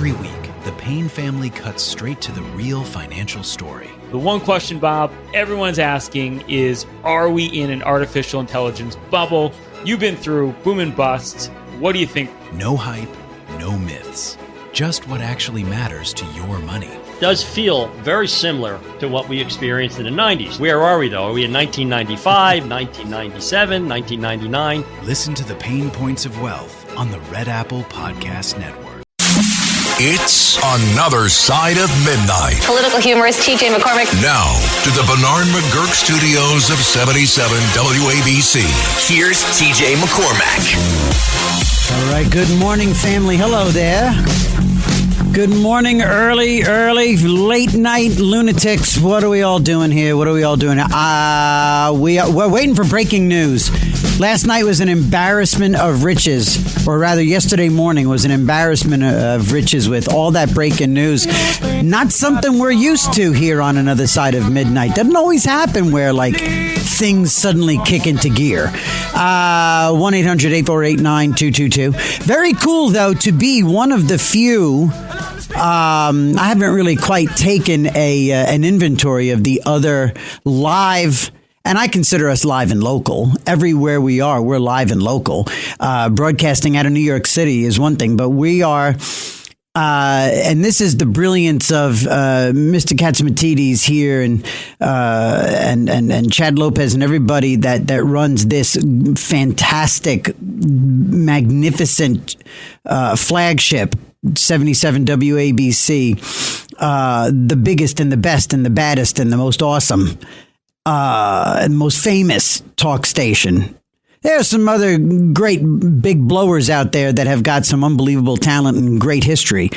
Every week, the Payne family cuts straight to the real financial story. The one question, Bob, everyone's asking is, are we in an artificial intelligence bubble? You've been through boom and bust. What do you think? No hype, no myths. Just what actually matters to your money. Does feel very similar to what we experienced in the 90s. Where are we, though? Are we in 1995, 1997, 1999? Listen to the Payne Points of Wealth on the Red Apple Podcast Network. It's Another Side of Midnight. Political humorist T.J. McCormick. Now, to the Bernard McGurk studios of 77 WABC. Here's T.J. McCormick. All right, good morning, family. Hello there. Good morning, early, late night lunatics. What are we all doing here? We're waiting for breaking news. Last night was an embarrassment of riches, or rather yesterday morning was an embarrassment of riches with all that breaking news. Not something we're used to here on Another Side of Midnight. Doesn't always happen where things suddenly kick into gear. 1-800-848-9222. Very cool, though, to be one of the few. I haven't really quite taken an inventory of the other live, and I consider us live and local. Everywhere we are, we're live and local. Broadcasting out of New York City is one thing, but we are, and this is the brilliance of Mr. Katsimatidis here and Chad Lopez and everybody that runs this fantastic, magnificent flagship 77 WABC, the biggest and the best and the baddest and the most awesome and most famous talk station. There are some other great big blowers out there that have got some unbelievable talent and great history.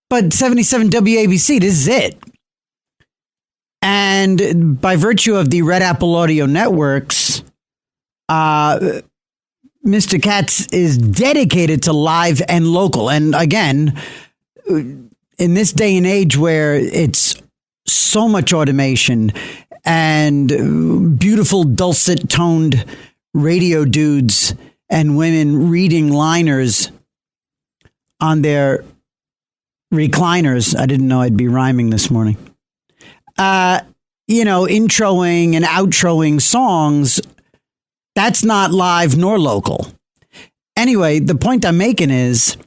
But 77 WABC, this is it. And by virtue of the Red Apple Audio Networks, Mr. Katz is dedicated to live and local. And again, in this day and age where it's so much automation and beautiful dulcet toned radio dudes and women reading liners on their recliners. I didn't know I'd be rhyming this morning. Introing and outroing songs. That's not live nor local. Anyway, the point I'm making is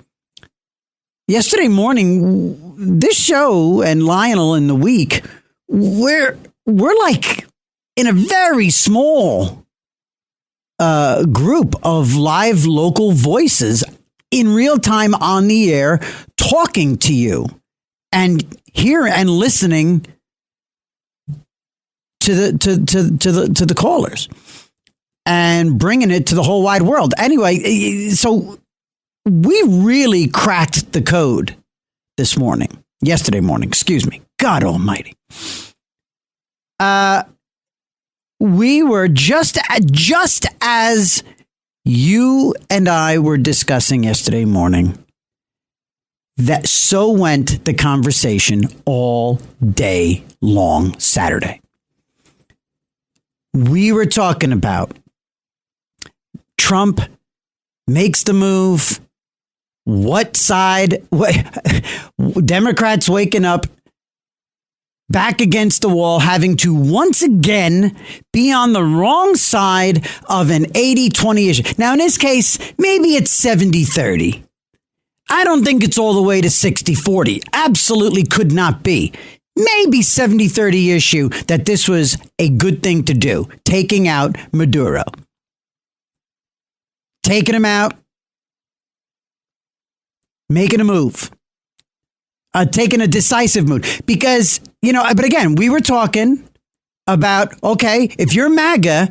yesterday morning, this show and Lionel in the week, we're like in a very small group of live local voices in real time on the air talking to you and here and listening to the callers. And bringing it to the whole wide world. Anyway, so we really cracked the code yesterday morning, excuse me. God almighty. We were just as you and I were discussing yesterday morning, that so went the conversation all day long Saturday. We were talking about Trump makes the move. What side? Democrats waking up back against the wall, having to once again be on the wrong side of an 80-20 issue. Now, in this case, maybe it's 70-30. I don't think it's all the way to 60-40. Absolutely could not be. Maybe 70-30 issue that this was a good thing to do, taking out Maduro. Taking him out, making a move, taking a decisive move. Because, but again, we were talking about, okay, if you're MAGA,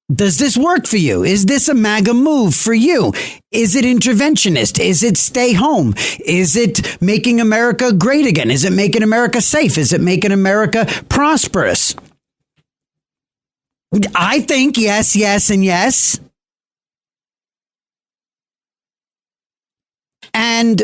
does this work for you? Is this a MAGA move for you? Is it interventionist? Is it stay home? Is it making America great again? Is it making America safe? Is it making America prosperous? I think yes, and yes. And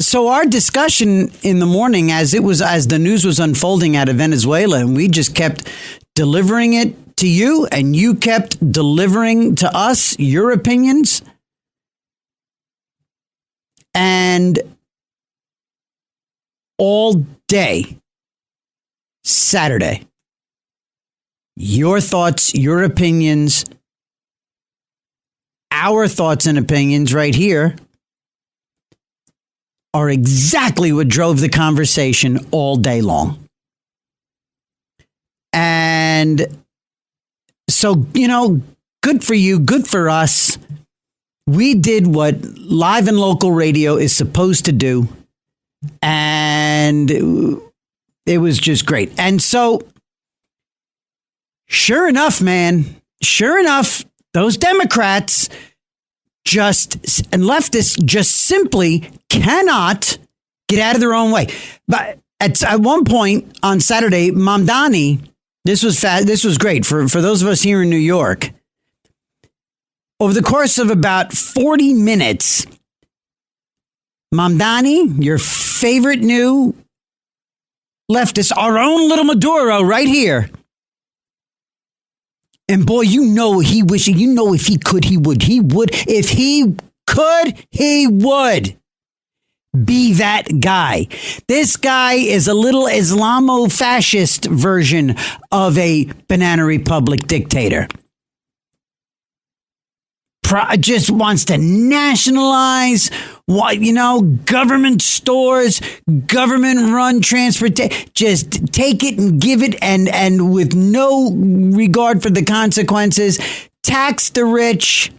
so our discussion in the morning, as the news was unfolding out of Venezuela, and we just kept delivering it to you, and you kept delivering to us your opinions. And all day Saturday. Your thoughts, your opinions, our thoughts and opinions right here are exactly what drove the conversation all day long. And so, you know, good for you, good for us. We did what live and local radio is supposed to do. And it was just great. And so, sure enough, those Democrats and leftists just simply cannot get out of their own way. But at one point on Saturday, Mamdani, this was great for those of us here in New York. Over the course of about 40 minutes, Mamdani, your favorite new leftist, our own little Maduro right here. And boy, if he could, he would. If he could, he would be that guy. This guy is a little Islamo-fascist version of a banana republic dictator. Just wants to nationalize, government stores, government-run transportation. Just take it and give it, and with no regard for the consequences, tax the rich,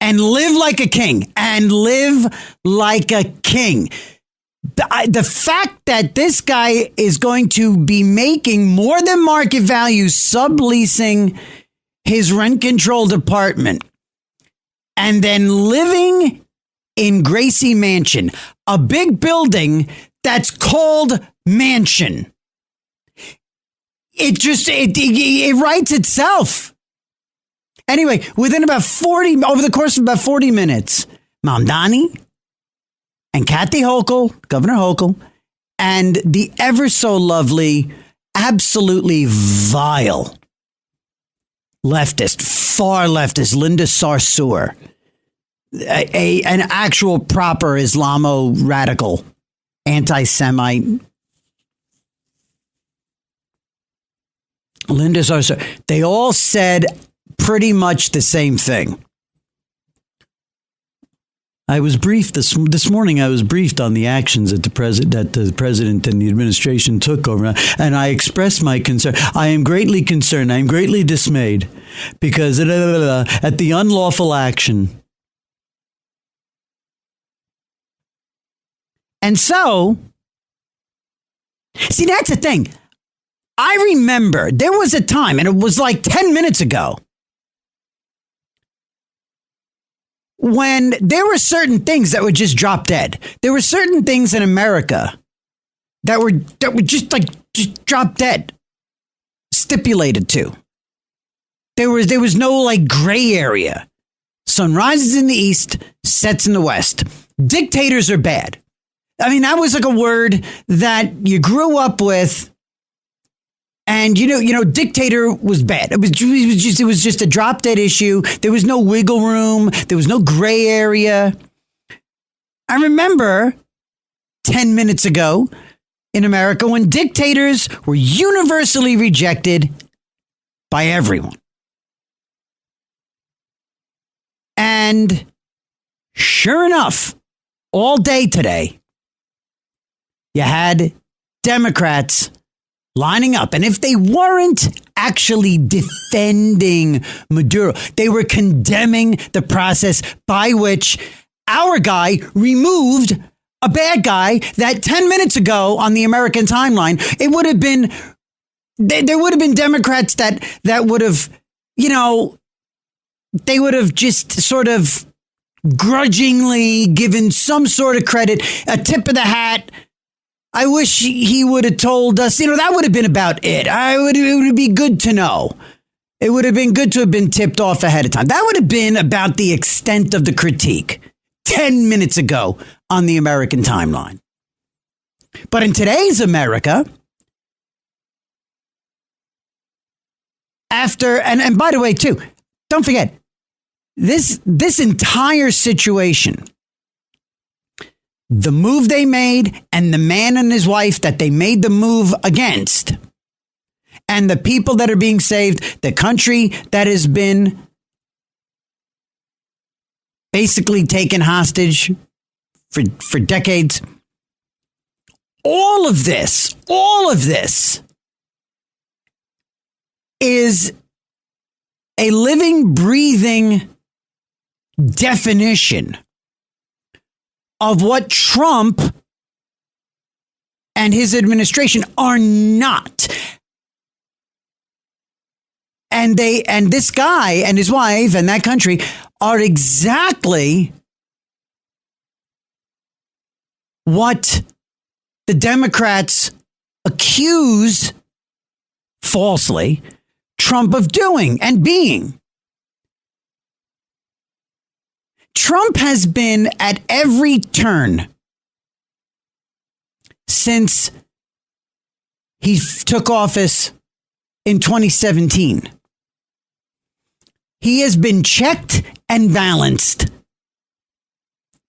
and live like a king. The fact that this guy is going to be making more than market value subleasing his rent-controlled apartment and then living in Gracie Mansion, a big building that's called Mansion. It writes itself. Anyway, over the course of about 40 minutes, Mamdani and Kathy Hochul, Governor Hochul, and the ever so lovely, absolutely vile far leftist, Linda Sarsour, an actual proper Islamo radical, anti-Semite. Linda Sarsour, they all said pretty much the same thing. I was briefed this morning. I was briefed on the actions that the president and the administration took over, and I expressed my concern. I am greatly concerned. I am greatly dismayed because at the unlawful action. And so, see, that's the thing. I remember there was a time, and it was like 10 minutes ago, when there were certain things that would just drop dead. There were certain things in America that would just drop dead, stipulated to. There was no gray area. Sun rises in the east, sets in the west. Dictators are bad. I mean, that was a word that you grew up with. And, dictator was bad. It was just a drop dead issue. There was no wiggle room. There was no gray area. I remember 10 minutes ago in America when dictators were universally rejected by everyone. And sure enough, all day today, you had Democrats lining up. And if they weren't actually defending Maduro, they were condemning the process by which our guy removed a bad guy that 10 minutes ago on the American timeline, it would have been, there would have been Democrats that would have, they would have just sort of grudgingly given some sort of credit, a tip of the hat. I wish he would have told us, that would have been about it. It would be good to know. It would have been good to have been tipped off ahead of time. That would have been about the extent of the critique 10 minutes ago on the American timeline. But in today's America, and by the way, too, don't forget, this entire situation the move they made and the man and his wife that they made the move against, and the people that are being saved, the country that has been basically taken hostage for decades. All of this is a living, breathing definition of what Trump and his administration are not. And this guy and his wife and that country are exactly what the Democrats accuse falsely Trump of doing and being. Trump has been at every turn since he took office in 2017. He has been checked and balanced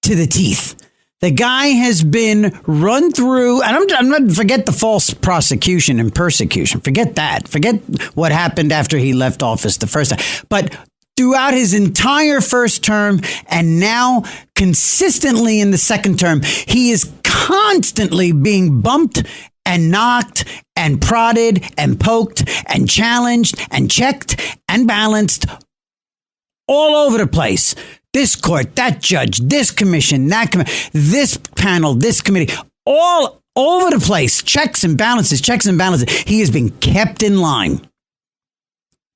to the teeth. The guy has been run through, and I'm not, forget the false prosecution and persecution. Forget that. Forget what happened after he left office the first time. But throughout his entire first term and now consistently in the second term, he is constantly being bumped and knocked and prodded and poked and challenged and checked and balanced all over the place. This court, that judge, this commission, that this panel, this committee, all over the place. Checks and balances, checks and balances. He has been kept in line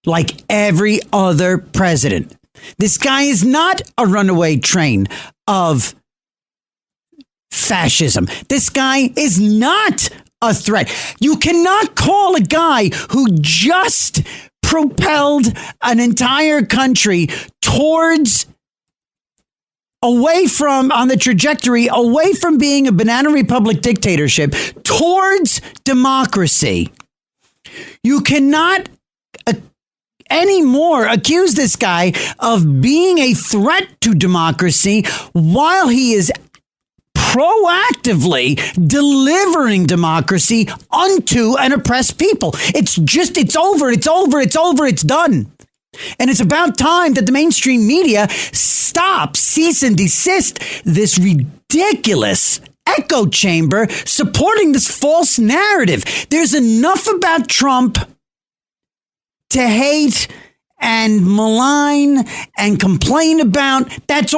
like every other president. This guy is not a runaway train of fascism. This guy is not a threat. You cannot call a guy who just propelled an entire country towards away from on the trajectory away from being a banana republic dictatorship towards democracy. You cannot anymore accuse this guy of being a threat to democracy while he is proactively delivering democracy unto an oppressed people. It's over, it's done. And it's about time that the mainstream media cease and desist this ridiculous echo chamber supporting this false narrative. There's enough about Trump to hate and malign and complain about. That's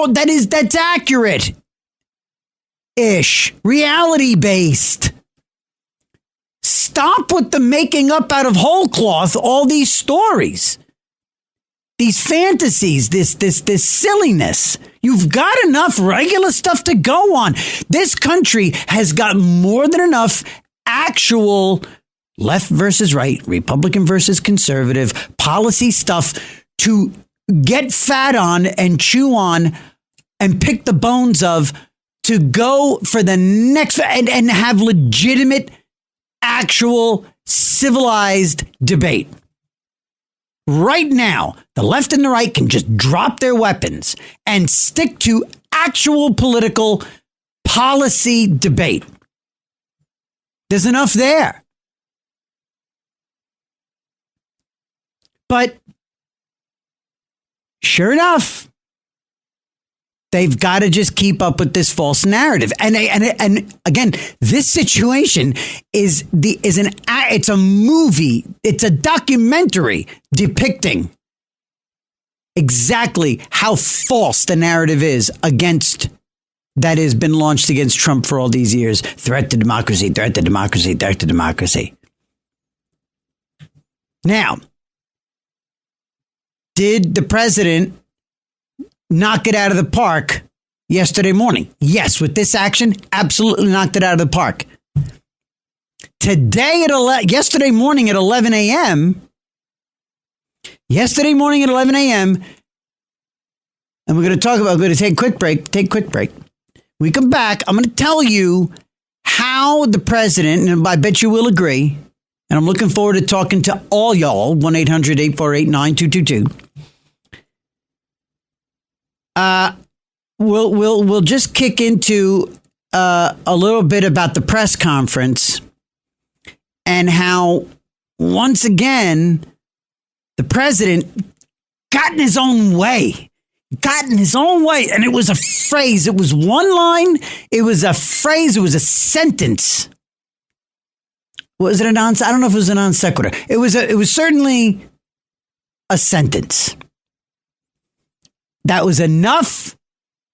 accurate ish, reality based. Stop with the making up out of whole cloth all these stories, these fantasies, this silliness. You've got enough regular stuff to go on. This country has got more than enough actual left versus right, Republican versus conservative policy stuff to get fat on and chew on and pick the bones of, to go for the next and have legitimate, actual, civilized debate. Right now, the left and the right can just drop their weapons and stick to actual political policy debate. There's enough there. But sure enough, they've got to just keep up with this false narrative. And again, this situation it's a movie. It's a documentary depicting exactly how false the narrative is that has been launched against Trump for all these years. Threat to democracy, threat to democracy, threat to democracy. Now, did the president knock it out of the park yesterday morning? Yes, with this action, absolutely knocked it out of the park. Yesterday morning at 11 a.m., and we're going to take a quick break. We come back, I'm going to tell you how the president, and I bet you will agree, and I'm looking forward to talking to all y'all, 1-800-848-9222. We'll just kick into a little bit about the press conference and how, once again, the president got in his own way. And it was a phrase. It was one line. It was a phrase. It was a sentence. Was it a non? I don't know if it was a non sequitur. It was certainly a sentence. That was enough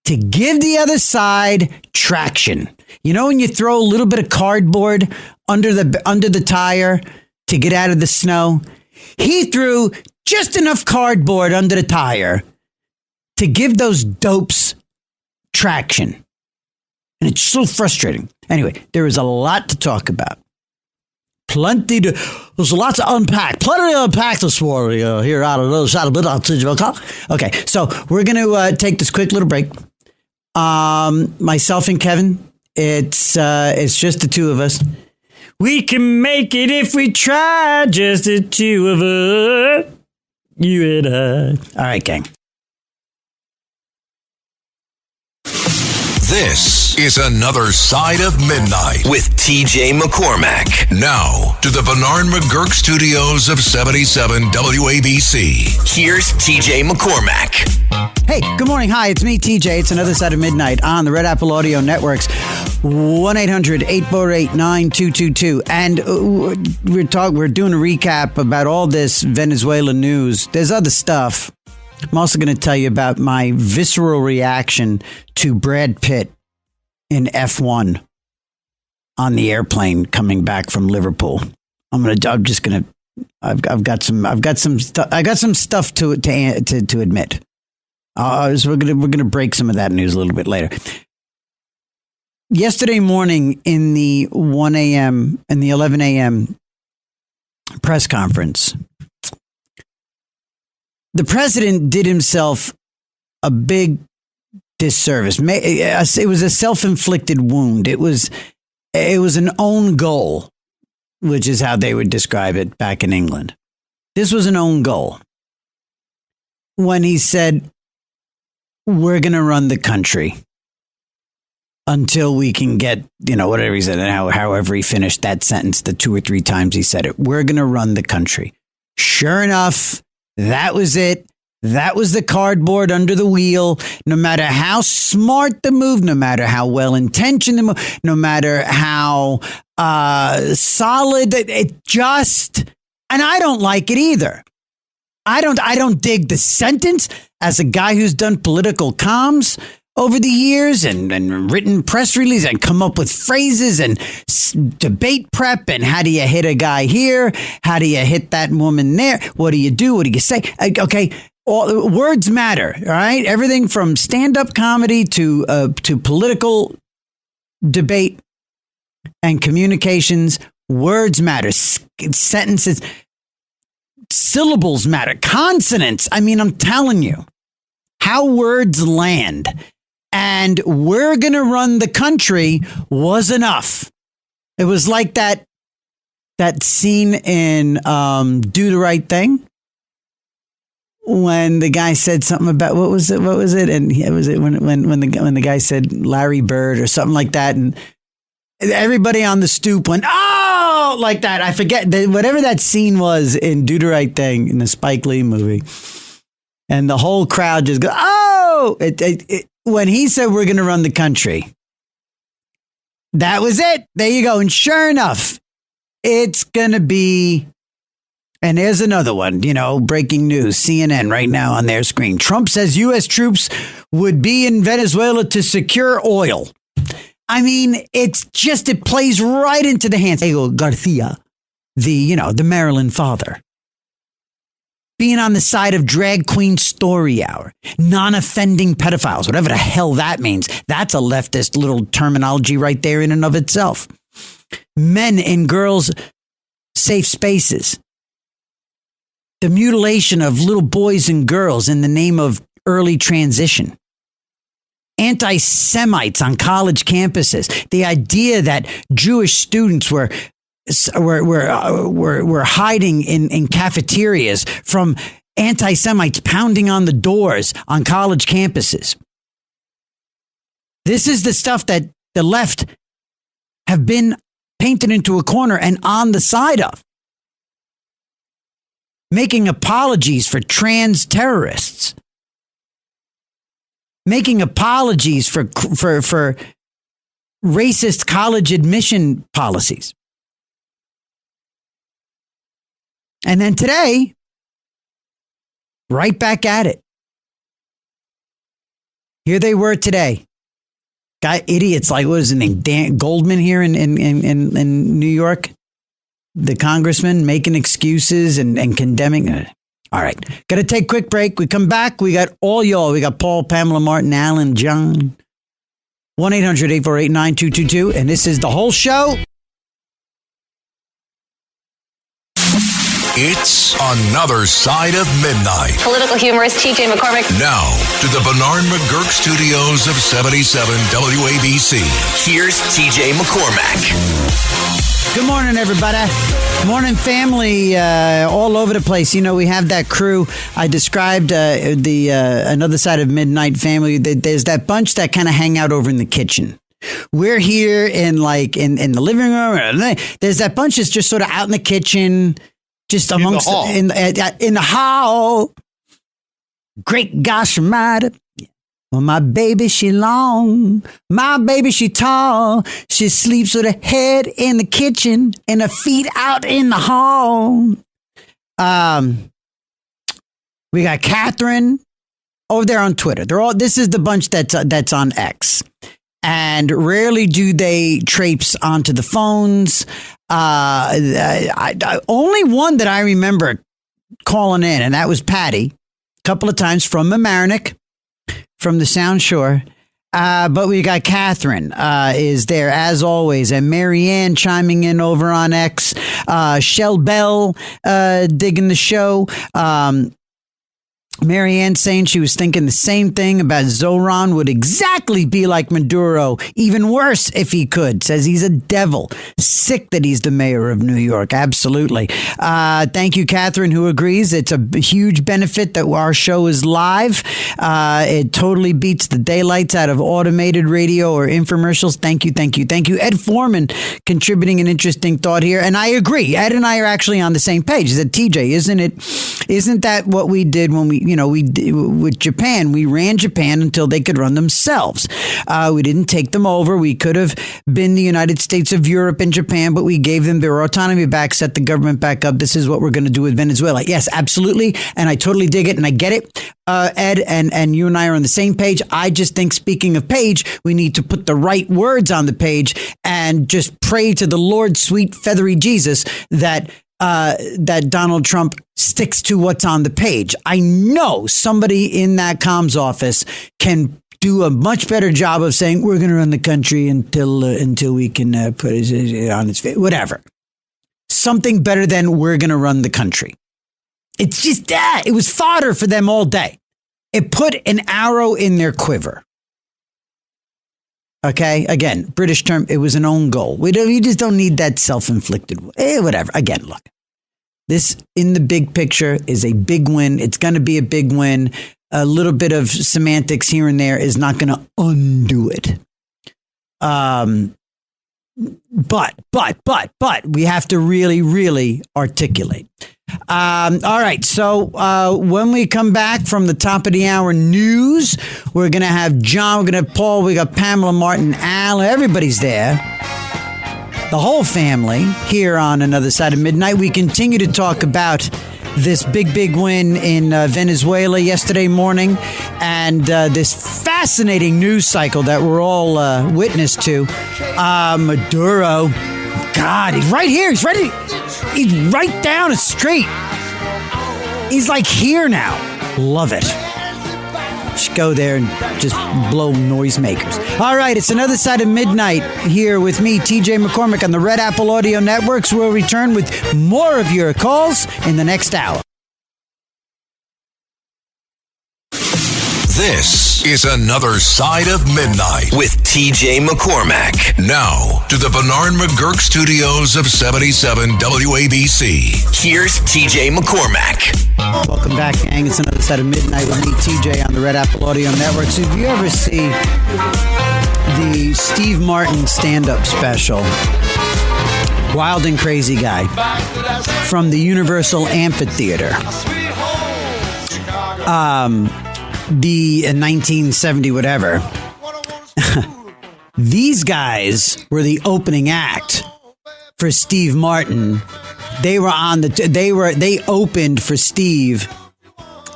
to give the other side traction. You know, when you throw a little bit of cardboard under the tire to get out of the snow, he threw just enough cardboard under the tire to give those dopes traction. And it's so frustrating. Anyway, there is a lot to talk about. There's a lot to unpack. Plenty to unpack this morning here out of the other side of midnight. Okay, so we're going to take this quick little break. Myself and Kevin, it's just the two of us. We can make it if we try, just the two of us. You and I. All right, gang. This is Another Side of Midnight with TJ McCormack. Now to the Bernard McGurk studios of 77 WABC. Here's TJ McCormack. Hey, good morning. Hi, it's me, TJ. It's Another Side of Midnight on the Red Apple Audio Networks. 1-800-848-9222. And we're doing a recap about all this Venezuela news. There's other stuff. I'm also going to tell you about my visceral reaction to Brad Pitt in F1 on the airplane coming back from Liverpool. I've got some stuff to admit. So we're gonna break some of that news a little bit later. Yesterday morning in the 1 a.m. and the 11 a.m. press conference, the president did himself a big disservice. It was a self-inflicted wound. It was an own goal, which is how they would describe it back in England. This was an own goal. When he said, we're going to run the country until we can get, whatever he said, and however he finished that sentence, the 2 or 3 times he said it, we're going to run the country. Sure enough, that was it. That was the cardboard under the wheel. No matter how smart the move, no matter how well-intentioned the move, no matter how solid it just, and I don't like it either. I don't dig the sentence. As a guy who's done political comms over the years and written press releases and come up with phrases and debate prep and how do you hit a guy here? How do you hit that woman there? What do you do? What do you say? Okay. All words matter. All right. Everything from stand-up comedy to political debate and communications. Words matter. Sentences, syllables matter. Consonants. I mean, I'm telling you how words land. And we're going to run the country was enough. It was like that scene in Do the Right Thing when the guy said something about what was it? And it was it when the guy said Larry Bird or something like that, and everybody on the stoop went, oh, like that. I forget whatever that scene was in Do the Right Thing in the Spike Lee movie, and the whole crowd just goes, oh. When he said we're going to run the country, that was it. There you go. And sure enough, it's going to be, and there's another one, breaking news, CNN right now on their screen. Trump says U.S. troops would be in Venezuela to secure oil. I mean, it plays right into the hands of Diego Garcia, the Maryland father. Being on the side of Drag Queen Story Hour, non-offending pedophiles, whatever the hell that means. That's a leftist little terminology right there in and of itself. Men in girls' safe spaces. The mutilation of little boys and girls in the name of early transition. Anti-Semites on college campuses. The idea that Jewish students were hiding in cafeterias from anti-Semites pounding on the doors on college campuses. This is the stuff that the left have been painted into a corner and on the side of. Making apologies for trans terrorists. Making apologies for racist college admission policies. And then today, right back at it. Here they were today. Guy idiots like, what is his name? Dan Goldman here in New York. The congressman making excuses and condemning. All right. Got to take a quick break. We come back. We got all y'all. We got Paul, Pamela, Martin, Alan, John. 1-800-848-9222. And this is the whole show. It's Another Side of Midnight. Political humorist TJ McCormick. Now, to the Bernard McGurk studios of 77 WABC. Here's TJ McCormack. Good morning, everybody. Morning, family, all over the place. You know, we have that crew. I described the Another Side of Midnight family. There's that bunch that kind of hang out over in the kitchen. We're here in the living room. There's that bunch that's just sort of out in the kitchen. Just amongst in the hall. Great gosh almighty. Well, my baby, she long. My baby, she tall. She sleeps with her head in the kitchen and her feet out in the hall. We got Catherine over there on Twitter. This is the bunch that's on X. And rarely do they traipse onto the phones. Only one that I remember calling in, and that was Patty, a couple of times from Mamaroneck, from the Sound Shore. But we got Catherine is there as always, and Marianne chiming in over on X. Shell Bell digging the show. Marianne saying she was thinking the same thing about Zoran would exactly be like Maduro, even worse if he could. Says he's a devil. Sick that he's the mayor of New York. Absolutely. Thank you, Catherine, who agrees. It's a huge benefit that our show is live. It totally beats the daylights out of automated radio or infomercials. Thank you, thank you, thank you. Ed Foreman contributing an interesting thought here. And I agree. Ed and I are actually on the same page. He said, TJ, isn't that what we did when we did with Japan? We ran Japan until they could run themselves. We didn't take them over. We could have been the United States of Europe and Japan, but we gave them their autonomy back, set the government back up. This is what we're going to do with Venezuela. Yes, absolutely. And I totally dig it. And I get it. Ed, and you and I are on the same page. I just think, speaking of page, we need to put the right words on the page and just pray to the Lord, sweet feathery Jesus, that Donald Trump sticks to what's on the page. I know somebody in that comms office can do a much better job of saying we're going to run the country until we can put it on its face. Whatever. Something better than we're going to run the country. It's just that. It was fodder for them all day. It put an arrow in their quiver. Okay, again, British term, it was an own goal. We just don't need that self-inflicted. Whatever. Again, look, this in the big picture is a big win. It's going to be a big win. A little bit of semantics here and there is not going to undo it. But we have to really, really articulate. All right. So when we come back from the top of the hour news, we're going to have John, we're going to have Paul, we got Pamela, Martin, Alan, everybody's there. The whole family here on Another Side of Midnight. We continue to talk about this big win in Venezuela yesterday morning and this fascinating news cycle that we're all witness to. Maduro, God, he's right here. He's ready. He's right down the street. He's like here now. Love it. Just go there and just blow noisemakers. All right, it's Another Side of Midnight here with me, TJ McCormick, on the Red Apple Audio Networks. We'll return with more of your calls in the next hour. This is Another Side of Midnight with TJ McCormack. Now, to the Bernard McGurk studios of 77 WABC. Here's TJ McCormack. Welcome back, gang. It's Another Side of Midnight with me, TJ, on the Red Apple Audio Network. So if you ever see the Steve Martin stand-up special. Wild and Crazy Guy from the Universal Amphitheater. The 1970 whatever. These guys were the opening act for Steve Martin. They opened for Steve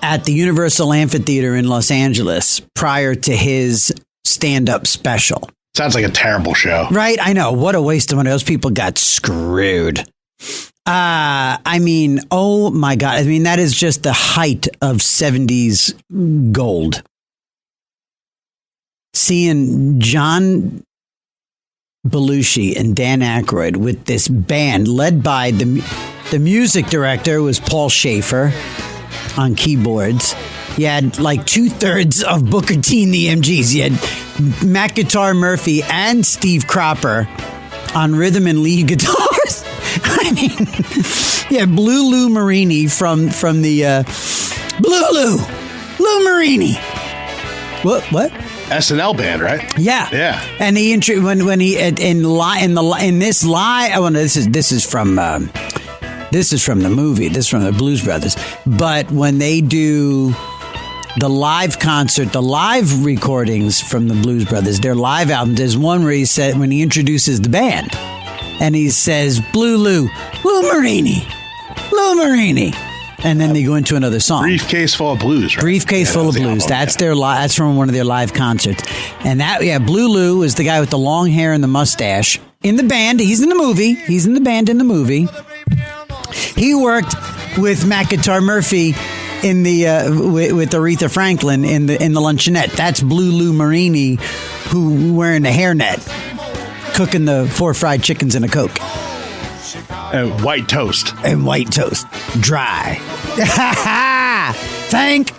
at the Universal Amphitheater in Los Angeles prior to his stand-up special. Sounds like a terrible show. Right? I know. What a waste of money. Those people got screwed. I mean, oh my God. I mean, that is just the height of 70s gold. Seeing John Belushi and Dan Aykroyd with this band led by the music director was Paul Schaefer on keyboards. You had like 2/3 of Booker T and the MGs. You had Mac Guitar Murphy and Steve Cropper on rhythm and lead guitars. I mean, yeah, Lou Marini from the Lou Marini. What? SNL band, right? Yeah. And he when he in this live. Oh, no, this is from the movie. This is from the Blues Brothers. But when they do the live concert, the live recordings from the Blues Brothers, their live album, there's one where he said when he introduces the band, and he says Lou Marini. And then they go into another song. Briefcase Full of Blues, right? Briefcase Full of Blues. That's that's from one of their live concerts. And Blue Lou is the guy with the long hair and the mustache in the band. He's in the movie. He's in the band in the movie. He worked with Mac Guitar Murphy in the with Aretha Franklin in the Luncheonette. That's Blue Lou Marini, who wearing a hairnet, cooking the 4 fried chickens in a Coke. And white toast. Dry. Think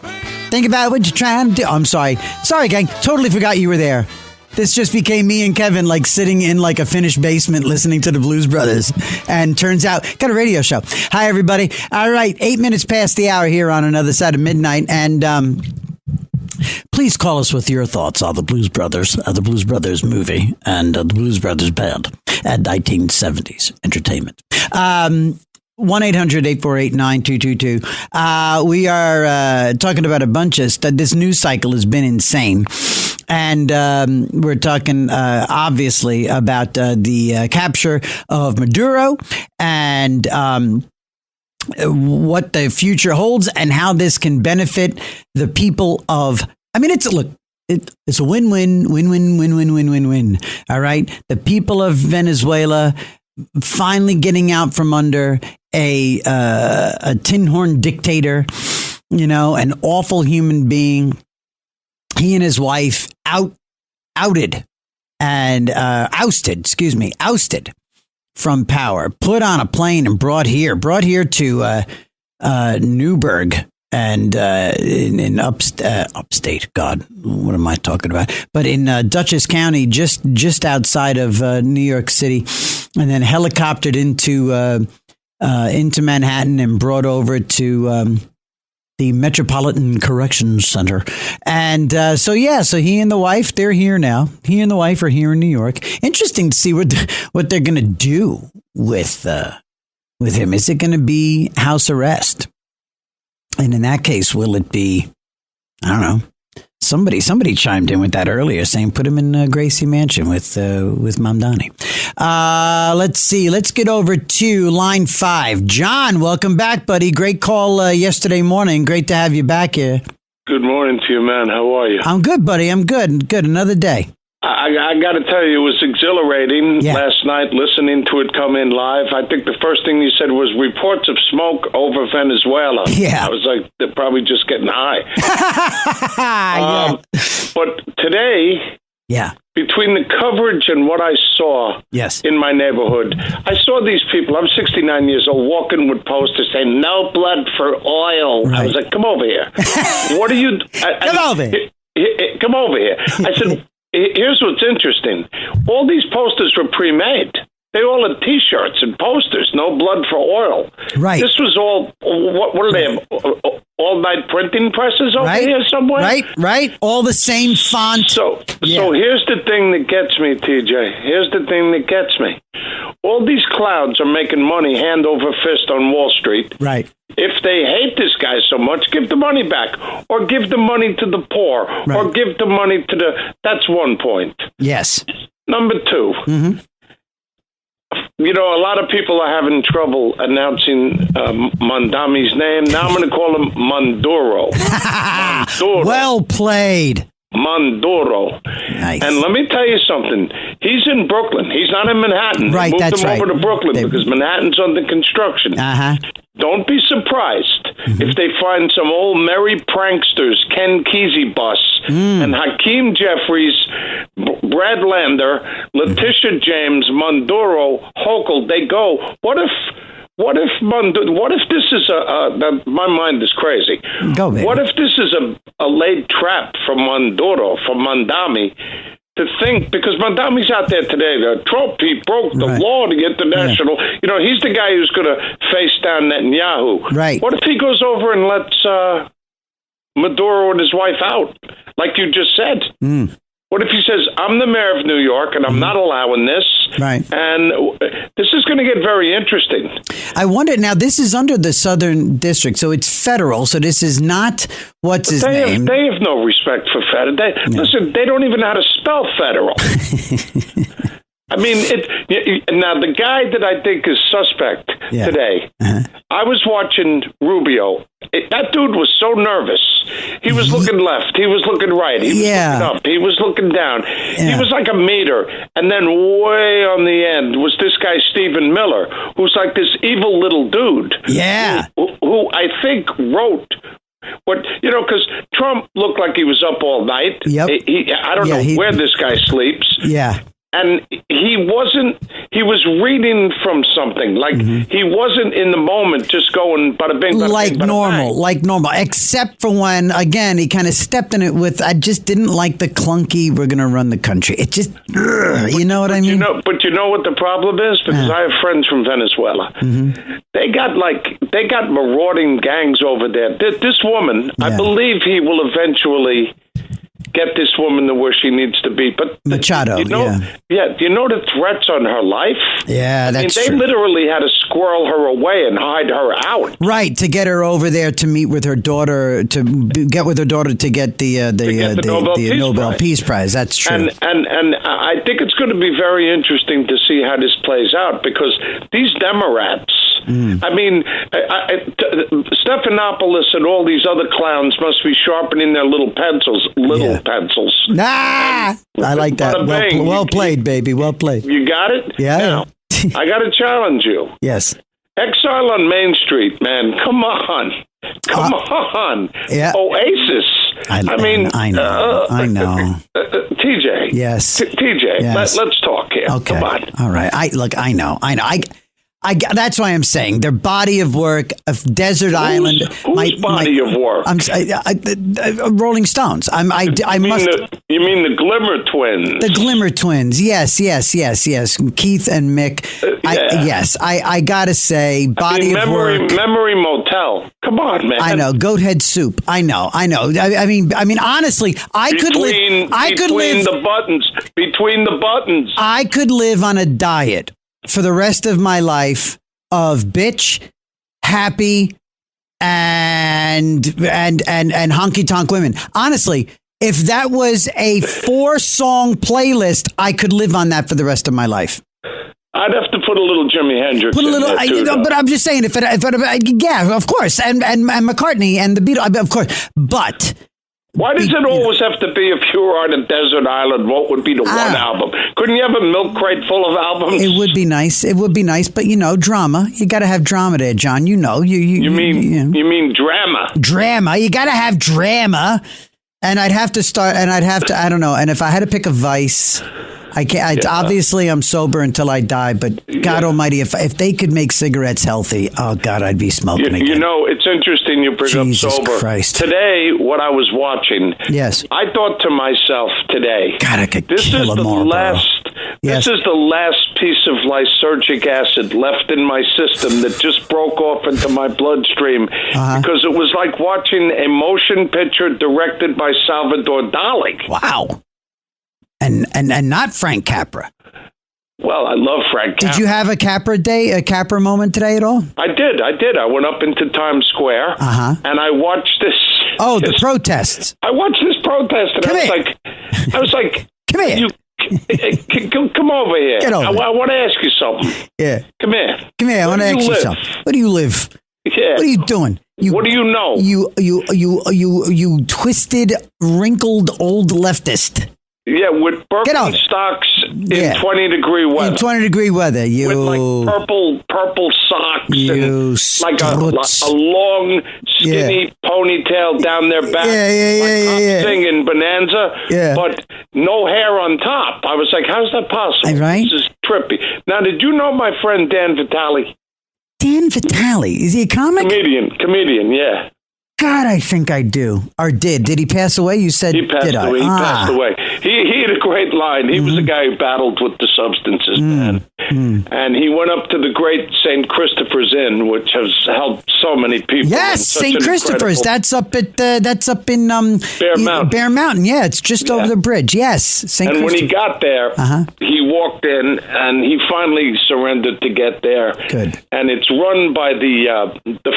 about what you're trying to do. I'm sorry. Sorry, gang. Totally forgot you were there. This just became me and Kevin like sitting in like a finished basement listening to the Blues Brothers. And turns out, got a radio show. Hi, everybody. All right. 8 minutes past the hour here on Another Side of Midnight. And please call us with your thoughts on the Blues Brothers movie and the Blues Brothers band at 1970s entertainment. 1-800-848-9222. We are talking about a bunch of stuff. This news cycle has been insane. And we're talking, obviously, about the capture of Maduro and what the future holds and how this can benefit the people of. I mean, it's a win-win. All right. The people of Venezuela finally getting out from under a tin horn dictator, an awful human being. He and his wife ousted from power, put on a plane and brought here to Newburgh and in upstate. God, what am I talking about? But in Dutchess County, just outside of New York City, and then helicoptered into Manhattan and brought over to the Metropolitan Corrections Center. And so he and the wife, they're here now. He and the wife are here in New York. Interesting to see what they're going to do with him. Is it going to be house arrest? And in that case, will it be, I don't know. Somebody chimed in with that earlier, saying put him in Gracie Mansion with Mamdani. Let's see. Let's get over to line 5. John, welcome back, buddy. Great call yesterday morning. Great to have you back here. Good morning to you, man. How are you? I'm good, buddy. I'm good. Good. Another day. I got to tell you, it was exhilarating last night listening to it come in live. I think the first thing you said was reports of smoke over Venezuela. Yeah. I was like, they're probably just getting high. But today, between the coverage and what I saw in my neighborhood, I saw these people, I'm 69 years old, walking with posters saying, no blood for oil. Right. I was like, come over here. What are you... Come over here. Come over here. I said... Here's what's interesting. All these posters were pre-made. They all had T-shirts and posters. No blood for oil. Right. This was all. What do they have? All-night printing presses over here somewhere. Right. All the same font. So here's the thing that gets me, TJ. Here's the thing that gets me. All these clowns are making money hand over fist on Wall Street. Right. If they hate this guy so much, give the money back, or give the money to the poor, or give the money to the. That's one point. Yes. Number two. Mm-hmm. You know, a lot of people are having trouble announcing Mondami's name. Now I'm going to call him Monduro. Monduro. Well played. Monduro. Nice. And let me tell you something. He's in Brooklyn. He's not in Manhattan. Right, They moved that's him right. over to Brooklyn because Manhattan's under construction. Uh-huh. Don't be surprised if they find some old merry pranksters, Ken Kesey bus, and Hakeem Jeffries, Brad Lander, Letitia James, Monduro, Hochul. They go. What if this is my mind is crazy. Go, baby. What if this is a laid trap for Monduro, for Mondami, to think, because Mondami's out there today, Trump, he broke the law to get the national, you know, he's the guy who's going to face down Netanyahu. Right. What if he goes over and lets Maduro and his wife out, like you just said? What if he says, I'm the mayor of New York, and I'm not allowing this? Right. And this is going to get very interesting. I wonder, now this is under the Southern District, so it's federal, so this is not, what's his name? They have no respect for federal. Listen, they don't even know how to spell federal. I mean, now the guy that I think is suspect today, I was watching Rubio. That dude was so nervous. He was looking left. He was looking right. He was looking up. He was looking down. He was like a meter. And then way on the end was this guy, Stephen Miller, who's like this evil little dude. Yeah. Who I think wrote what, you know, because Trump looked like he was up all night. Yep. I don't know where this guy sleeps. Yeah. And he was reading from something. Like, he wasn't in the moment just going bada bing, bada like bing, bada normal, bang. like normal, except for when, again, he kind of stepped in it with, I just didn't like the clunky, we're going to run the country. It just, you know what I mean? But you know what the problem is? Because I have friends from Venezuela. They got marauding gangs over there. This woman, I believe he will eventually get this woman to where she needs to be. But Machado, you know, do you know the threats on her life? Yeah, that's they true. literally had to squirrel her away and hide her out. Right, to get her over there to meet with her daughter, to get with her daughter to get the Nobel Peace Prize. That's true. And I think it's going to be very interesting to see how this plays out, because these Democrats, I mean, Stephanopoulos and all these other clowns must be sharpening their little pencils. Pencils. I like that. Well played, baby. Well played. You got it? Yeah. Now, I got to challenge you. Yes. Exile on Main Street, man. Come on. Come on. Yeah. Oasis. I know. TJ. Yes. TJ, yes. Let's talk here. Okay. Come on. All right. I know. That's why I'm saying their body of work of Desert Island. Whose body of work? Rolling Stones. You mean the Glimmer Twins? The Glimmer Twins. Yes. Keith and Mick. I gotta say, body of work. Memory Motel. Come on, man. I know. Goathead Soup. I know. I mean, honestly, between the buttons. I could live on a diet for the rest of my life of bitch, happy, and honky tonk women. Honestly, if that was a 4-song playlist, I could live on that for the rest of my life. I'd have to put a little Jimi Hendrix in there too, but I'm just saying, yeah, of course, and McCartney and the Beatles, of course, but. Why does it always have to be, if you were on a desert island, what would be the one album? Couldn't you have a milk crate full of albums? It would be nice. But drama. You got to have drama there, John. You mean drama? Drama. You got to have drama. And I'd have to, I don't know. And if I had to pick a vice, I can't. Obviously, I'm sober until I die. But God Almighty, if they could make cigarettes healthy, oh God, I'd be smoking again. You know, it's interesting you bring up sober. Christ. Today, what I was watching, yes, I thought to myself today, God, I could this kill is the Marlboro. last. This is the last piece of lysergic acid left in my system that just broke off into my bloodstream because it was like watching a motion picture directed by Salvador Dali. Wow. And not Frank Capra. Well, I love Frank Capra. Did you have a Capra moment today at all? I did. I went up into Times Square and I watched this. Oh, the protests. I watched this protest and I was like, come here. Come over here. Get over. I want to ask you something. Yeah. Come here. Come here. I want to ask you something. Where do you live? Yeah. What are you doing? What do you know? You twisted, wrinkled old leftist. Yeah, with Birkenstocks in 20-degree weather. In 20-degree weather, with like purple socks and like a long, skinny ponytail down their back. Yeah. Singing Bonanza, but no hair on top. I was like, how's that possible? Right? This is trippy. Now, did you know my friend Dan Vitale? Dan Vitale? Is he a comic? Comedian, yeah. God, I think I do. Or did. Did he pass away? You said, he passed away. He passed away. He had a great line. He was a guy who battled with the substances, man. And he went up to the great St. Christopher's Inn, which has helped so many people. Yes, St. Christopher's. That's up in Bear Mountain. Bear Mountain. Yeah, it's just over the bridge. Yes, St. And when he got there, he walked in and he finally surrendered to get there. Good. And it's run by the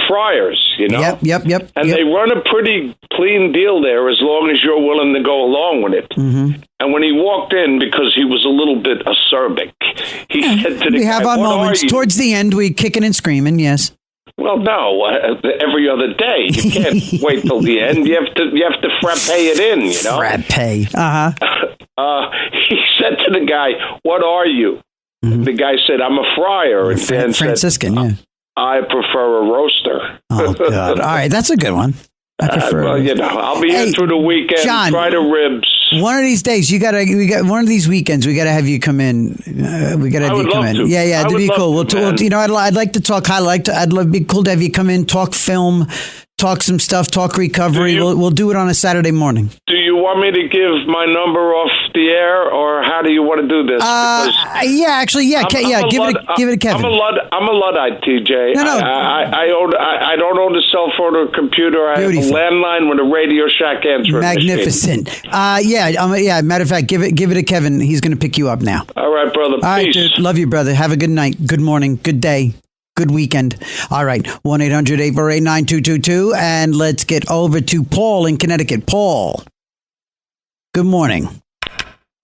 friars, you know. Yep. And they run a pretty clean deal there as long as you're willing to go along with it. And when he walked in, because he was a little bit acerbic, he said to the guy, we have our moments. Towards the end, we kicking and screaming, yes. Well, no, every other day. You can't wait till the end. You have to frappe it in, you know? Frappe. He said to the guy, what are you? The guy said, I'm a friar. And Dan Franciscan, said, I prefer a roaster. Oh, God. All right, that's a good one. I prefer. I'll be here through the weekend. John, try the ribs. One of these days, we got one of these weekends. We got to have you come in. We got to have you come in. Yeah, it'd be cool. I'd like to talk. It'd be cool to have you come in, talk film, talk some stuff, talk recovery. We'll do it on a Saturday morning. Do you want me to give my number off the air, or how do you want to do this? Give it to Kevin. I'm a Luddite, TJ. No. I don't own a cell phone or computer. I have a landline with a Radio Shack answering Magnificent. machine. Matter of fact, give it to Kevin. He's going to pick you up now. All right, brother. All right, dude. Love you, brother. Have a good night. Good morning. Good day. Good weekend. All right. 1-800-848-9222. And let's get over to Paul in Connecticut. Paul. Good morning.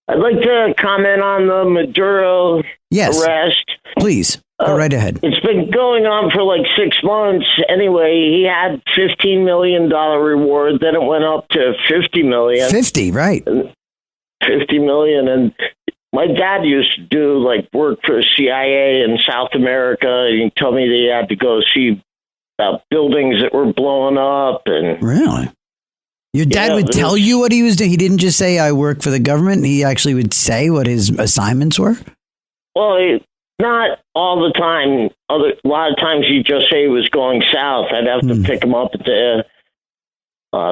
I'd like to comment on the Maduro arrest. Please. Go right ahead. It's been going on for like 6 months. Anyway, he had $15 million reward. Then it went up to $50 million. 50, right. $50 million. And my dad used to do like work for the CIA in South America. And he told me that he had to go see about buildings that were blowing up. And really? Your dad would tell you what he was doing? He didn't just say, I work for the government. He actually would say what his assignments were? Well, not all the time. A lot of times he'd just say he was going south. I'd have to pick him up at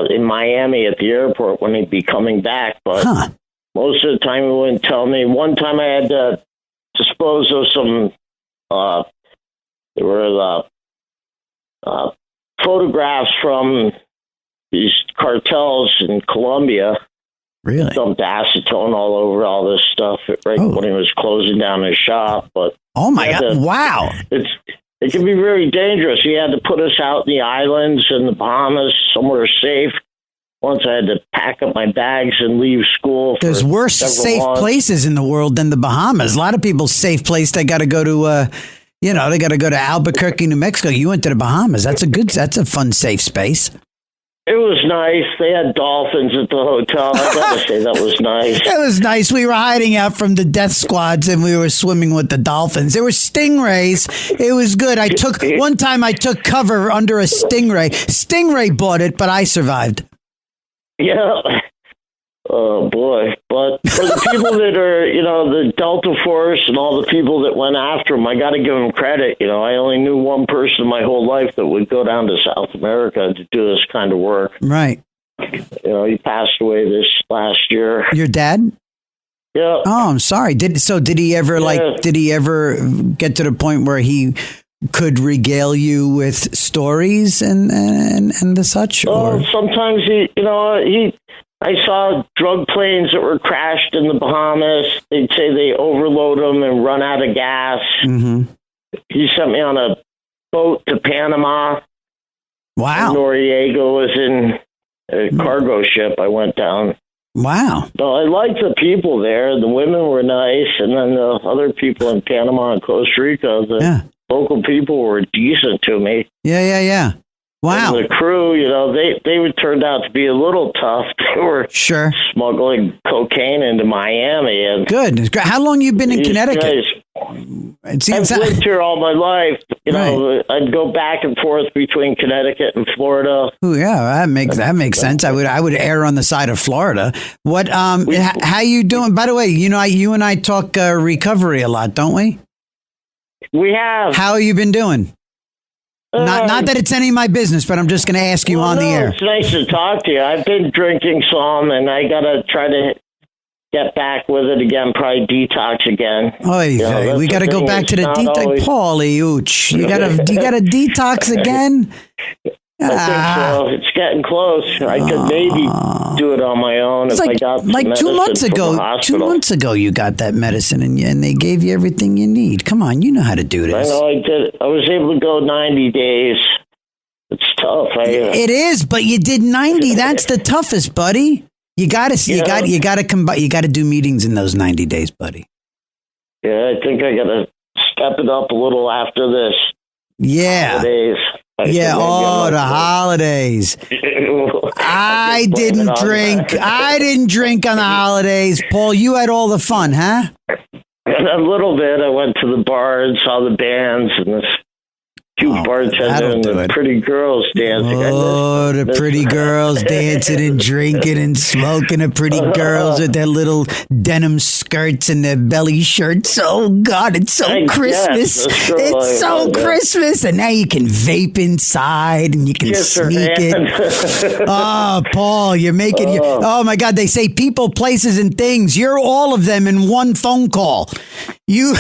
in Miami at the airport when he'd be coming back. But most of the time he wouldn't tell me. One time I had to dispose of some, there were photographs from these cartels in Colombia. Really? Dumped acetone all over all this stuff when he was closing down his shop. But oh my God! Wow! It can be very dangerous. He had to put us out in the islands in the Bahamas, somewhere safe. Once I had to pack up my bags and leave school. There's worse safe places in the world than the Bahamas. A lot of people's safe place. They got to go to, they got to go to Albuquerque, New Mexico. You went to the Bahamas. That's a fun, safe space. It was nice. They had dolphins at the hotel. I gotta say that was nice. It was nice. We were hiding out from the death squads and we were swimming with the dolphins. There were stingrays. It was good. One time I took cover under a stingray. Stingray bought it, but I survived. Yeah. Oh boy. But for the people that are, the Delta Force and all the people that went after him, I got to give them credit. I only knew one person my whole life that would go down to South America to do this kind of work. Right. He passed away this last year. Your dad? Yeah. Oh, I'm sorry. Did he ever did he ever get to the point where he could regale you with stories and the such? Well, sometimes I saw drug planes that were crashed in the Bahamas. They'd say they overload them and run out of gas. Mm-hmm. He sent me on a boat to Panama. Wow. Noriega was in a cargo ship. I went down. Wow. So I liked the people there. The women were nice. And then the other people in Panama and Costa Rica, local people were decent to me. Yeah. Wow. And the crew, they turned out to be a little tough. They were smuggling cocaine into Miami. And good. How long you been in Connecticut? I've lived here all my life. I'd go back and forth between Connecticut and Florida. Oh yeah, that makes sense. I would err on the side of Florida. What? How you doing? By the way, you and I talk recovery a lot, don't we? We have. How have you been doing? Not that it's any of my business, but I'm just going to ask you on the air. It's nice to talk to you. I've been drinking some, and I got to try to get back with it again, probably detox again. We got to go back to the detox. Paulie, ooch. You got to detox again? I think so. It's getting close. I could maybe do it on my own if I got some medicine 2 months ago. from the hospital. 2 months ago, you got that medicine and they gave you everything you need. Come on, you know how to do this. I know I did. I was able to go 90 days. It's tough. It is, but you did 90. That's the toughest, buddy. You got to do meetings in those 90 days, buddy. Yeah, I think I got to step it up a little after this. Yeah. Holidays. The holidays. I didn't drink. I didn't drink on the holidays. Paul, you had all the fun, huh? A little bit. I went to the bar and saw the bands and this cute bartender and the pretty girls dancing. Oh, the pretty girls dancing and drinking and smoking. The pretty girls with their little denim skirts and their belly shirts. Oh, God, it's so Christmas. It's so Christmas. And now you can vape inside and you can sneak it. Oh, Paul, you're making it. Oh, my God, they say people, places, and things. You're all of them in one phone call. You.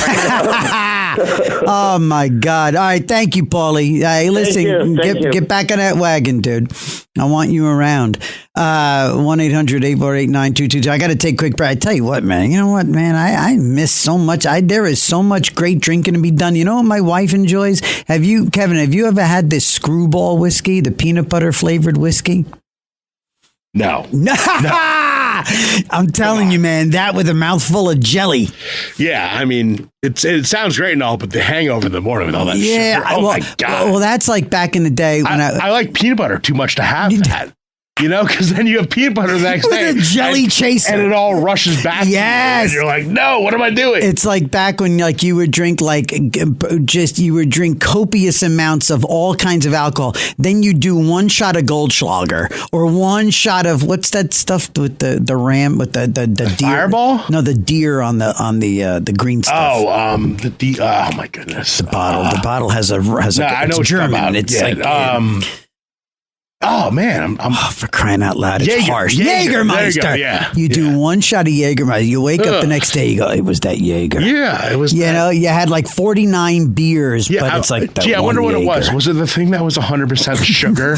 Oh, my God. All right, thank you, Paulie. Hey, listen, get back on that wagon, dude. I want you around. 1-800-848-9222. I got to take a quick break. I tell you what, man. You know what, man? I miss so much. There is so much great drinking to be done. You know what my wife enjoys? Kevin, have you ever had this Screwball whiskey, the peanut butter flavored whiskey? No. I'm telling you, man, that with a mouthful of jelly. Yeah, I mean, it sounds great and all, but the hangover in the morning with all that sugar. Oh, my God. Well, that's like back in the day when I like peanut butter too much to have that. Because then you have peanut butter the next day. With a jelly chaser. And it all rushes back to you. And you're like, no, what am I doing? It's like back when you would drink copious amounts of all kinds of alcohol. Then you do one shot of Goldschlager or one shot of, what's that stuff with the ram, with the deer? Fireball? No, the deer on the green stuff. Oh, oh my goodness. The bottle has a I know it's German. It's oh man, I'm for crying out loud! It's harsh. Jägermeister. You do one shot of Jägermeister. You wake up the next day. You go, it was that Jaeger. Yeah, it was. You had like 49 beers, but it's like that. I wonder what it was. Was it the thing that was 100% sugar?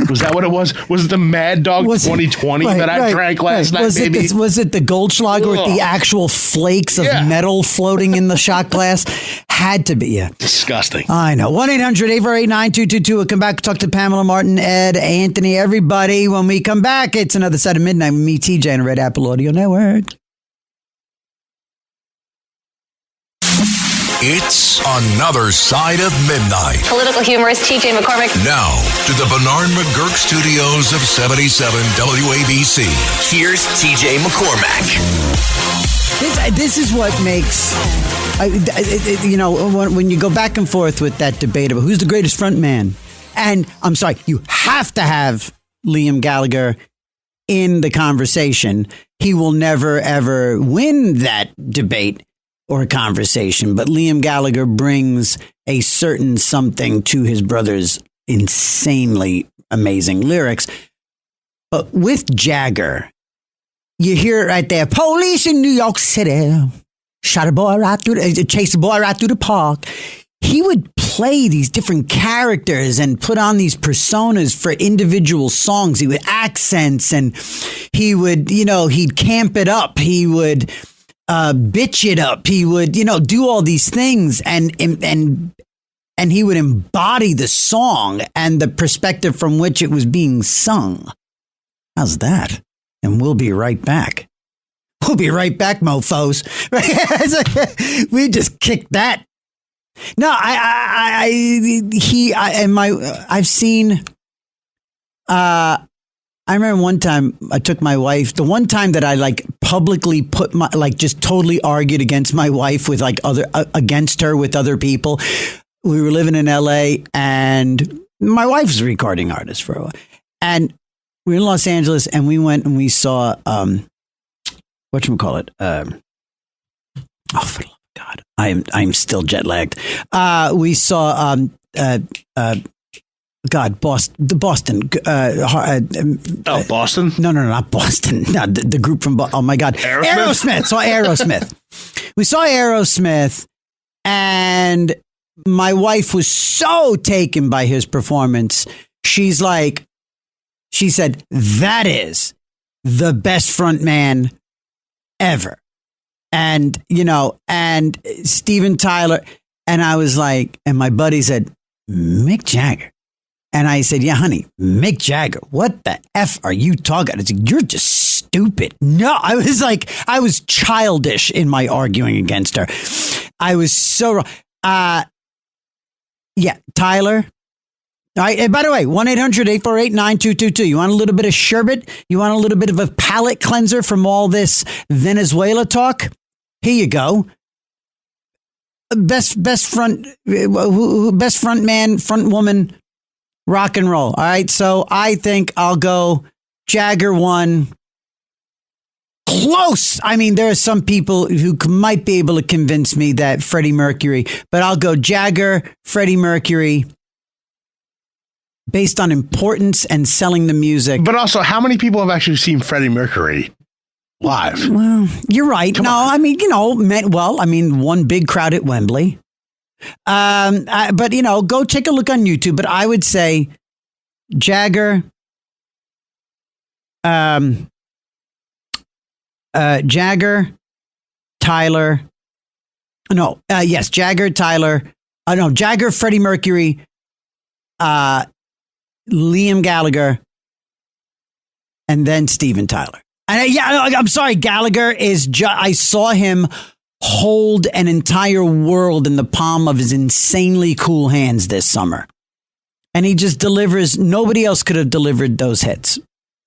Was that what it was? Was it the Mad Dog 2020 that I drank last night? Was it the Goldschlager with the actual flakes of metal floating in the shot glass? Had to be. Yeah, disgusting. I know. 1-800-848-9222. We'll come back and talk to Pamela Martin, Ed, Anthony, everybody. When we come back, it's another side of midnight with me, TJ, and Red Apple Audio Network. It's another side of midnight. Political humorist TJ McCormick. Now to the Bernard McGurk studios of 77 WABC. Here's TJ McCormack. This is what makes, when you go back and forth with that debate about who's the greatest front man. And I'm sorry, you have to have Liam Gallagher in the conversation. He will never, ever win that debate or conversation. But Liam Gallagher brings a certain something to his brother's insanely amazing lyrics. But with Jagger, you hear it right there. Police in New York City shot a boy right through, chased a boy right through the park. He would play these different characters and put on these personas for individual songs. He would accents, and he would, he'd camp it up. He would bitch it up. He would, do all these things, and he would embody the song and the perspective from which it was being sung. How's that? And we'll be right back. We'll be right back, mofos. We just kicked that. No, I've seen, I remember one time I took my wife, the one time that I publicly put just totally argued against my wife with against her with other people. We were living in LA, and my wife was a recording artist for a while, and we were in Los Angeles, and we went and we saw, whatchamacallit? Oh, for the love of God, I'm still jet lagged. We saw, Boston. Boston? No, not Boston. No, the group from, oh my God. Aerosmith. Saw Aerosmith. We saw Aerosmith, and my wife was so taken by his performance. She said, that is the best front man ever. And, and Steven Tyler. And I was like, and my buddy said, Mick Jagger. And I said, yeah, honey, Mick Jagger, what the F are you talking about? You're just stupid. No, I was childish in my arguing against her. I was so wrong. Yeah, Tyler. All right. And by the way, 1-800-848-9222. You want a little bit of sherbet? You want a little bit of a palate cleanser from all this Venezuela talk? Here you go. Best front man, front woman, rock and roll. All right. So I think I'll go Jagger 1. Close. I mean, there are some people who might be able to convince me that Freddie Mercury, but I'll go Jagger, Freddie Mercury, based on importance and selling the music. But also, how many people have actually seen Freddie Mercury live? Well, you're right. One big crowd at Wembley. But, go take a look on YouTube. But I would say Jagger, Jagger, Tyler. Jagger, Tyler. Jagger, Freddie Mercury, Liam Gallagher, and then Steven Tyler. And I'm sorry, Gallagher is I saw him hold an entire world in the palm of his insanely cool hands this summer. And he just delivers. Nobody else could have delivered those hits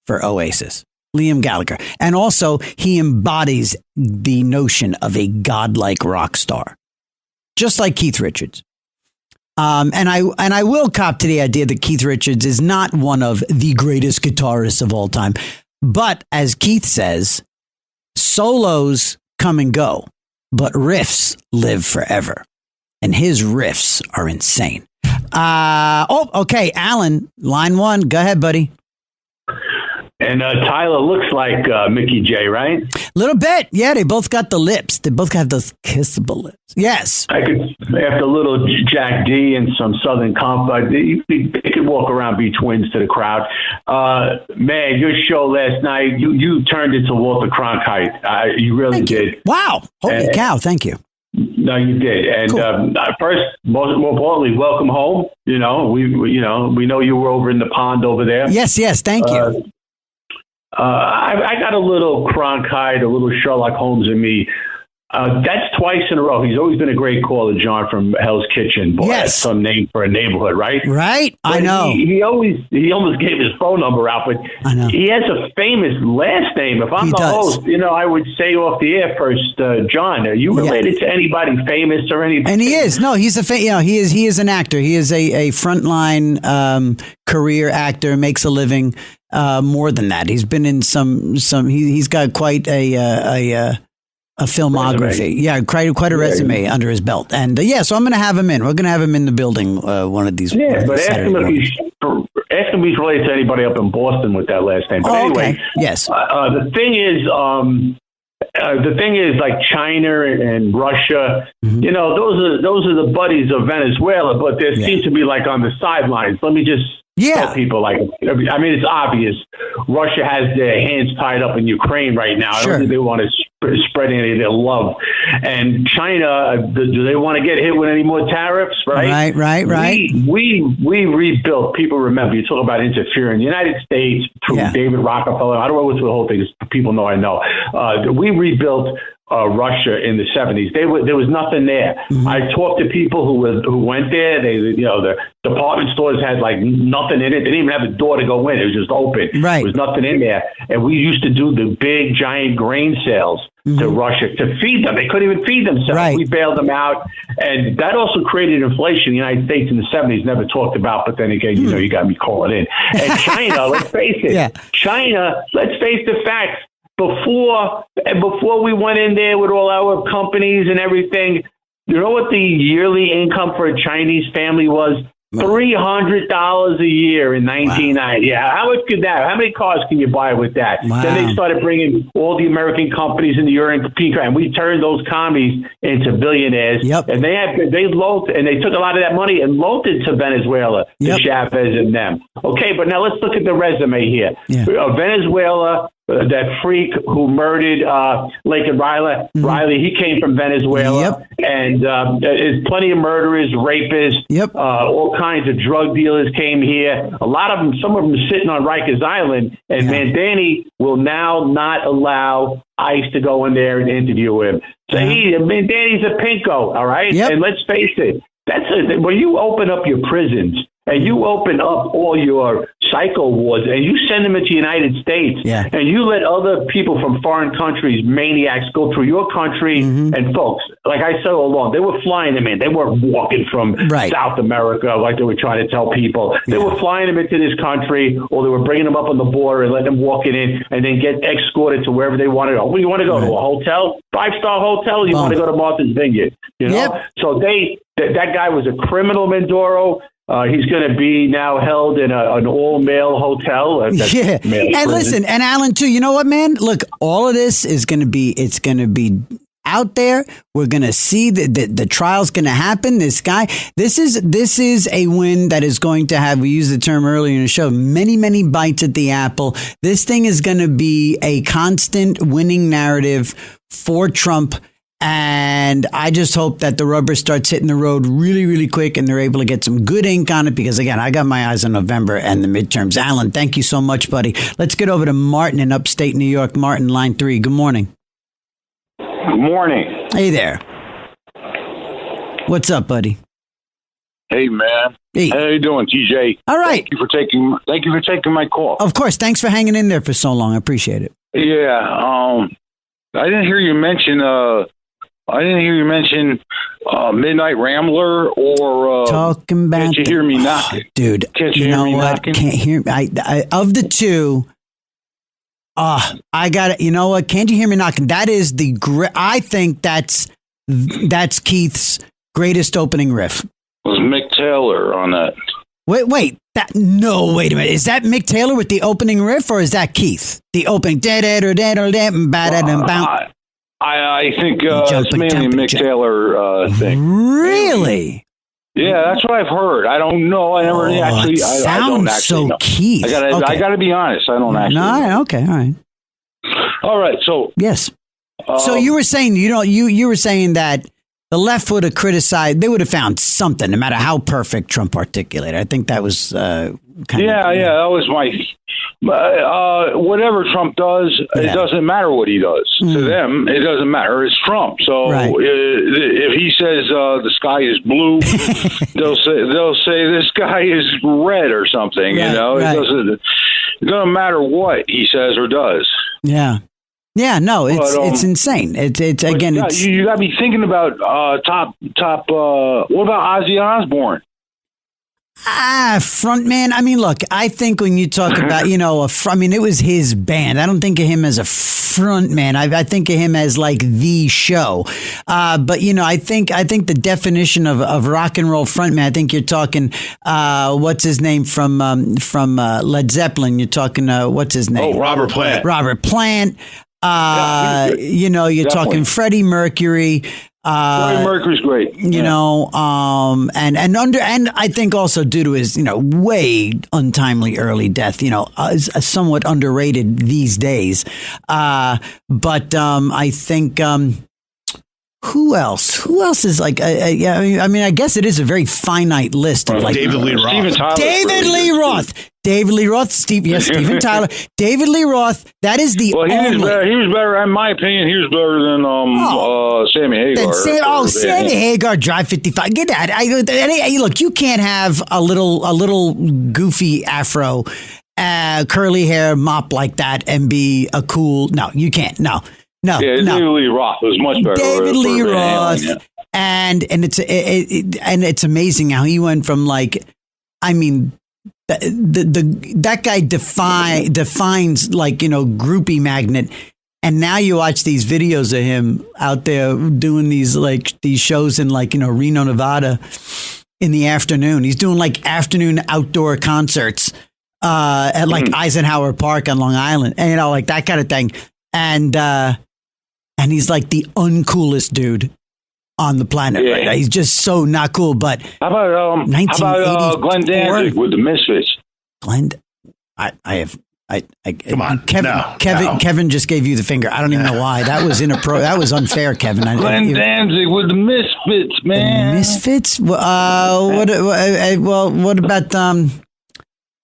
for Oasis. Liam Gallagher. And also, he embodies the notion of a godlike rock star, just like Keith Richards. And I will cop to the idea that Keith Richards is not one of the greatest guitarists of all time. But as Keith says, solos come and go, but riffs live forever. And his riffs are insane. Okay. Alan, line 1. Go ahead, buddy. And Tyler looks like Mickey J, right? A little bit. Yeah, they both got the lips. They both have those kissable lips. Yes. I could, after a little Jack D and some Southern comfort, they could walk around, be twins to the crowd. Man, your show last night, you turned into Walter Cronkite. You really did. Wow. Holy cow. Thank you. No, you did. And cool. First, more importantly, welcome home. We know you were over in the pond over there. Yes. Thank you. I got a little Cronkite, a little Sherlock Holmes in me. That's twice in a row. He's always been a great caller, John from Hell's Kitchen. Boy, that's some name for a neighborhood, right? Right. But I know. He almost gave his phone number out, but I know. He has a famous last name. If I'm host, I would say off the air first, John, are you related to anybody famous or anything? And he is. No, he's he is an actor. He is a frontline career actor, makes a living. More than that, he's been in some. He's got quite a a filmography. Yeah, quite a resume under his belt. And so I'm going to have him in. We're going to have him in the building one of these. Yeah, but ask him if he's related to anybody up in Boston with that last name. But anyway, okay. Yes. The thing is, like China and Russia, you know, those are the buddies of Venezuela, but they seem to be like on the sidelines. Let me just tell people, like, I mean, it's obvious. Russia has their hands tied up in Ukraine right now. I don't think they want to spread any of their love. And China, do they want to get hit with any more tariffs? Right. We rebuilt. People remember, you talk about interfering. The United States through David Rockefeller. I don't know what's the whole thing. People know I know. We rebuilt Russia in the 70s. There was nothing there. Mm-hmm. I talked to people who went there. The department stores had like nothing in it. They didn't even have a door to go in. It was just open. Right. There was nothing in there. And we used to do the big giant grain sales to Russia to feed them. They couldn't even feed themselves. Right. We bailed them out. And that also created inflation. The United States in the 70s never talked about, but then again, you know, you got me calling in. And China, let's face it. China, let's face the facts. Before we went in there with all our companies and everything, you know what the yearly income for a Chinese family was? $300 a year in 1990. Wow. Yeah, how much could that? How many cars can you buy with that? Wow. Then they started bringing all the American companies in the European, and we turned those commies into billionaires. Yep. And they loaned, and they took a lot of that money and loaned it to Venezuela, to Chavez and them. Okay, but now let's look at the resume here. Yeah. Venezuela. That freak who murdered Lincoln Riley, he came from Venezuela, and there's plenty of murderers, rapists, all kinds of drug dealers came here. A lot of them, some of them are sitting on Rikers Island, and Mandani will now not allow ICE to go in there and interview him. So Mandani's a pinko, all right? And let's face it, when you open up your prisons, and you open up all your psycho wards and you send them into the United States and you let other people from foreign countries, maniacs, go through your country. And folks, like I said all along, they were flying them in. They weren't walking from South America like they were trying to tell people. They were flying them into this country, or they were bringing them up on the border and letting them walk it in and then get escorted to wherever they want to go. Where you want to go? To a hotel? 5-star hotel? You want to go to Martha's Vineyard? You know? So that guy was a criminal, Maduro. He's going to be now held in an all-male hotel. And listen, and Alan, too, you know what, man? Look, all of this is going to be out there. We're going to see the trial's going to happen. This is a win that is going to have, we used the term earlier in the show, many, many bites at the apple. This thing is going to be a constant winning narrative for Trump. And I just hope that the rubber starts hitting the road really, really quick and they're able to get some good ink on it because, again, I got my eyes on November and the midterms. Alan, thank you so much, buddy. Let's get over to Martin in upstate New York. Martin, line 3. Good morning. Good morning. Hey there. What's up, buddy? Hey, man. Hey. How you doing, TJ? All right. Thank you for taking my call. Of course. Thanks for hanging in there for so long. I appreciate it. Yeah. I didn't hear you mention Midnight Rambler or talking about. Can't you hear me knocking, dude? Can't you hear me knocking? Can't hear. I of the two. I got it. You know what? Can't you hear me knocking? That is I think that's Keith's greatest opening riff. Was Mick Taylor on that? Wait. Wait a minute. Is that Mick Taylor with the opening riff, or is that Keith? The opening. I think it's mainly a Mick Taylor thing. Really? Yeah, that's what I've heard. I don't know. I never actually. I don't actually so know. Keith. I gotta be honest. I don't actually. No. Okay. All right. All right. So yes. So you were saying you were saying that the left would have criticized. They would have found something, no matter how perfect Trump articulated. I think that was kind of. Yeah. That was my. Whatever Trump does, it doesn't matter what he does. To them, it doesn't matter. It's Trump. So if he says the sky is blue, they'll say the sky is red or something. Right, you know, it doesn't matter what he says or does. Yeah. Yeah, no, it's insane. It's again. You got to be thinking about top. What about Ozzy Osbourne? Front man. I mean, look, I think when you talk about, it was his band. I don't think of him as a front man. I think of him as like the show. But I think the definition of rock and roll front man, I think you're talking, what's his name from Led Zeppelin? You're talking, what's his name? Oh, Robert Plant. Robert Plant. You're definitely talking Freddie Mercury. Freddie Mercury's great. And I think also due to his, way untimely early death, somewhat underrated these days. But I think, who else? Who else is like, I guess it is a very finite list of like David Lee Roth. David Lee Roth, Steven Tyler, David Lee Roth. That is the only. He was better, in my opinion. He was better than Sammy Hagar. Sammy Hagar, Drive 55. Get that. Look, you can't have a little goofy afro, curly hair mop like that and be a cool. No, you can't. No. David Lee Roth was much better. David Lee Roth, and it's amazing how he went from like, that guy defines like, groupie magnet. And now you watch these videos of him out there doing these shows in like, Reno, Nevada in the afternoon. He's doing like afternoon outdoor concerts at like Eisenhower Park on Long Island, and like that kind of thing. And he's like the uncoolest dude on the planet. Right? He's just so not cool. But how about Glenn Danzig with the Misfits? Glenn, come on, Kevin just gave you the finger. I don't even know why. That was that was unfair, Kevin. Glenn Danzig with the Misfits, man. The Misfits. What about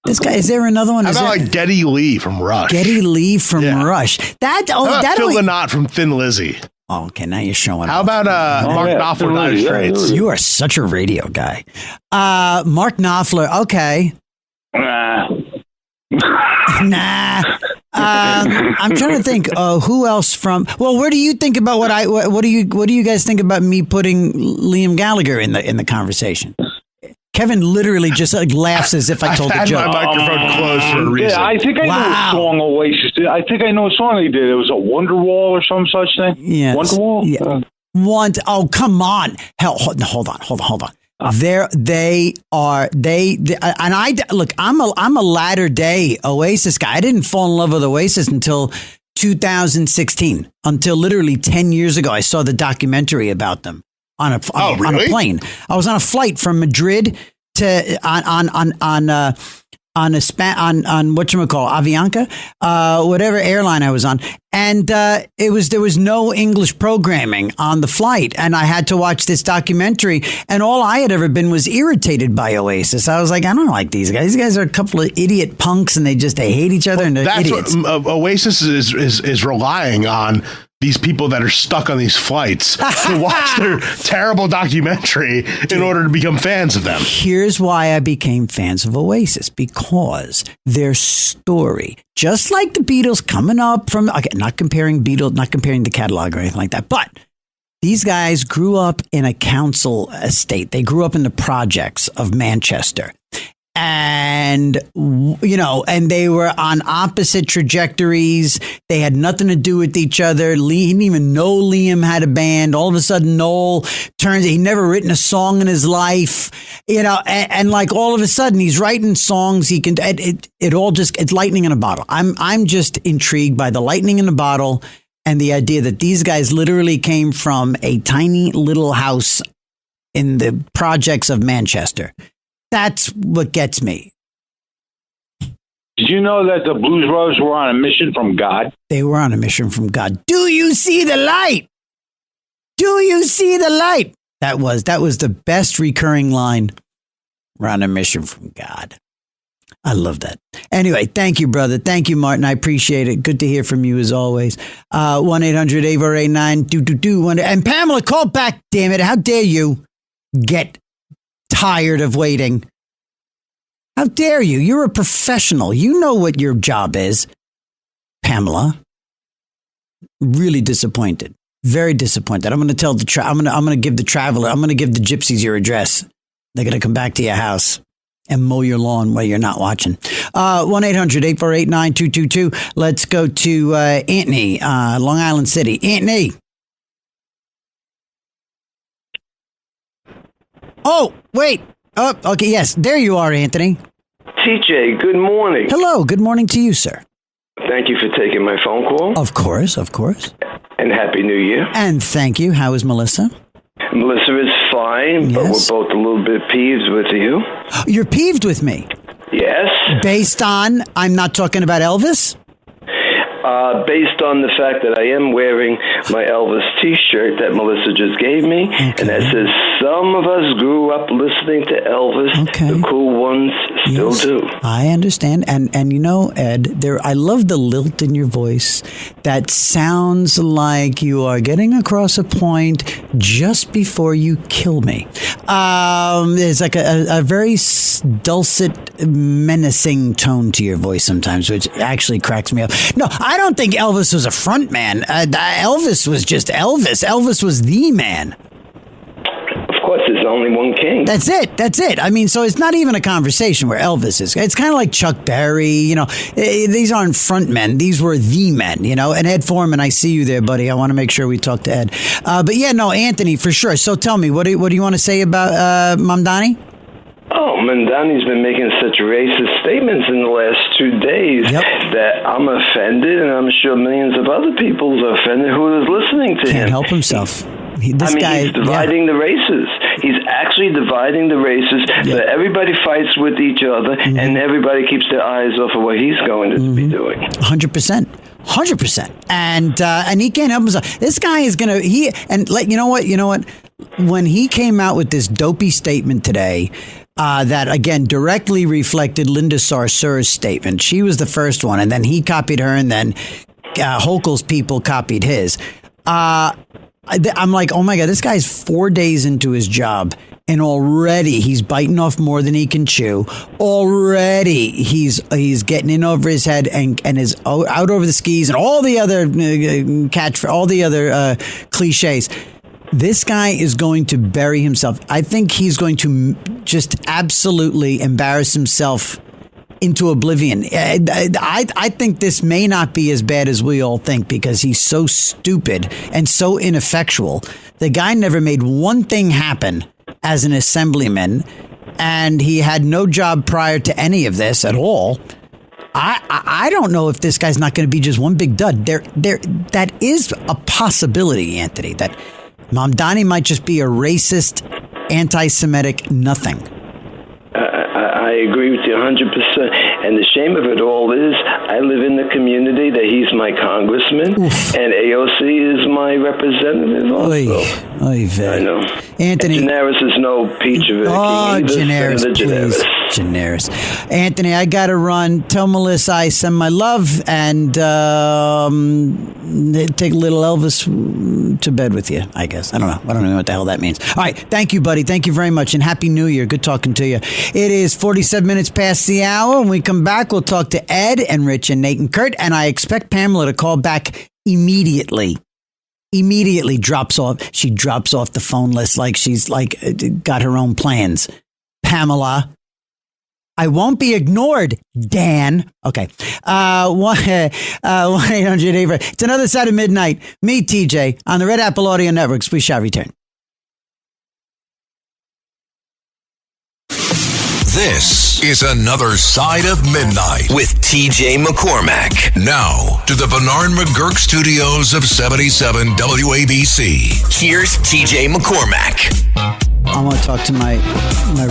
this guy? Is there another one? How about like Geddy Lee from Rush? Geddy Lee from Rush. Phil Lynott from Thin Lizzy. Oh, okay, now you're showing. How about Mark Knopfler, Dire Straits? You are such a radio guy. Mark Knopfler. Okay. Nah. I'm trying to think. Who else from? Well, where do you think about what do you guys think about me putting Liam Gallagher in the conversation? Kevin literally just laughs as if I told the joke. My microphone closed for a reason. Yeah, I think I know a song Oasis did. I think I know a song they did. It was a Wonderwall or some such thing. Yeah, Wonderwall. Yeah. Oh, come on! Hell, hold on. They are. And I look. I'm a latter day Oasis guy. I didn't fall in love with Oasis until 2016. Until literally 10 years ago, I saw the documentary about them. On a plane. I was on a flight from Madrid to on whatchamacallit, Avianca, whatever airline I was on, and there was no English programming on the flight, and I had to watch this documentary, and all I had ever been was irritated by Oasis. I was like, I don't like these guys. These guys are a couple of idiot punks, and they hate each other, and they're idiots. What Oasis is relying on. These people that are stuck on these flights to watch their terrible documentary in order to become fans of them. Here's why I became fans of Oasis, because their story, just like the Beatles coming up from, not comparing the catalog or anything like that, but these guys grew up in a council estate. They grew up in the projects of Manchester. And, and they were on opposite trajectories. They had nothing to do with each other. He didn't even know Liam had a band. All of a sudden, Noel he'd never written a song in his life, and like all of a sudden he's writing songs. He can, it's lightning in a bottle. I'm just intrigued by the lightning in a bottle and the idea that these guys literally came from a tiny little house in the projects of Manchester. That's what gets me. Did you know that the Blues Brothers were on a mission from God? They were on a mission from God. Do you see the light? Do you see the light? That was the best recurring line. We're on a mission from God. I love that. Anyway, thank you, brother. Thank you, Martin. I appreciate it. Good to hear from you as always. 1-800-848-9222. And Pamela, call back, damn it. How dare you get tired of waiting? How dare you? You're a professional. You know what your job is. Pamela. Really disappointed. Very disappointed. I'm going to tell I'm going to give the traveler, I'm going to give the gypsies your address. They're going to come back to your house and mow your lawn while you're not watching. 1-800-848-9222. Let's go to Anthony, Long Island City. Anthony. Oh, wait. Oh, okay, yes. There you are, Anthony. TJ, good morning. Hello. Good morning to you, sir. Thank you for taking my phone call. Of course, of course. And Happy New Year. And thank you. How is Melissa? Melissa is fine, but we're both a little bit peeved with you. You're peeved with me? Yes. Based on, I'm not talking about Elvis? Based on the fact that I am wearing my Elvis T-shirt that Melissa just gave me, and that says, some of us grew up listening to Elvis. The cool ones still do. I understand. And you know, Ed, I love the lilt in your voice that sounds like you are getting across a point just before you kill me. There's like a very dulcet, menacing tone to your voice sometimes, which actually cracks me up. No, I don't think Elvis was a front man. Elvis was just Elvis. Elvis was the man. Of course, there's only one king. That's it. I mean, so it's not even a conversation where Elvis is. It's kind of like Chuck Berry. You know, these aren't front men. These were the men, you know. And Ed Foreman, I see you there, buddy. I want to make sure we talk to Ed. But yeah, no, Anthony, for sure. So tell me, what do you want to say about Mamdani? Oh, Mamdani's been making such racist statements in the last 2 days that I'm offended, and I'm sure millions of other people are offended who is listening to him. Can't help himself. He's dividing the races. He's actually dividing the races so that everybody fights with each other, and everybody keeps their eyes off of what he's going to be doing. 100%. 100%. And he can't help himself. This guy is going to, you know what? When he came out with this dopey statement today, that again directly reflected Linda Sarsour's statement. She was the first one, and then he copied her, and then Hochul's people copied his. I'm like, oh my God, this guy's 4 days into his job, and already he's biting off more than he can chew. Already he's getting in over his head and is out over the skis and all the other cliches. This guy is going to bury himself. I think he's going to just absolutely embarrass himself into oblivion. I think this may not be as bad as we all think because he's so stupid and so ineffectual. The guy never made one thing happen as an assemblyman, and he had no job prior to any of this at all. I don't know if this guy's not going to be just one big dud. That is a possibility, Anthony, that Mamdani might just be a racist, anti-Semitic nothing. I agree with you 100%. And the shame of it all is I live in the community that he's my congressman, and AOC is my representative also. I know. Anthony. And Generis is no peach of a king. Generis, please. Generis. Anthony, I got to run. Tell Melissa I send my love, and take little Elvis to bed with you, I guess. I don't know. I don't know what the hell that means. All right. Thank you, buddy. Thank you very much, and Happy New Year. Good talking to you. It is 47 minutes past the hour. When we come back, we'll talk to Ed and Rich and Nate and Kurt, and I expect Pamela to call back immediately. Immediately drops off. She drops off the phone list like she's got her own plans. Pamela, I won't be ignored, Dan. Okay. 1-800-848. It's another side of midnight. Me, TJ, on the Red Apple Audio Networks. We shall return. This is another Side of Midnight with TJ McCormack. Now to the Bernard McGurk studios of 77 WABC. Here's TJ McCormack. I want to talk to my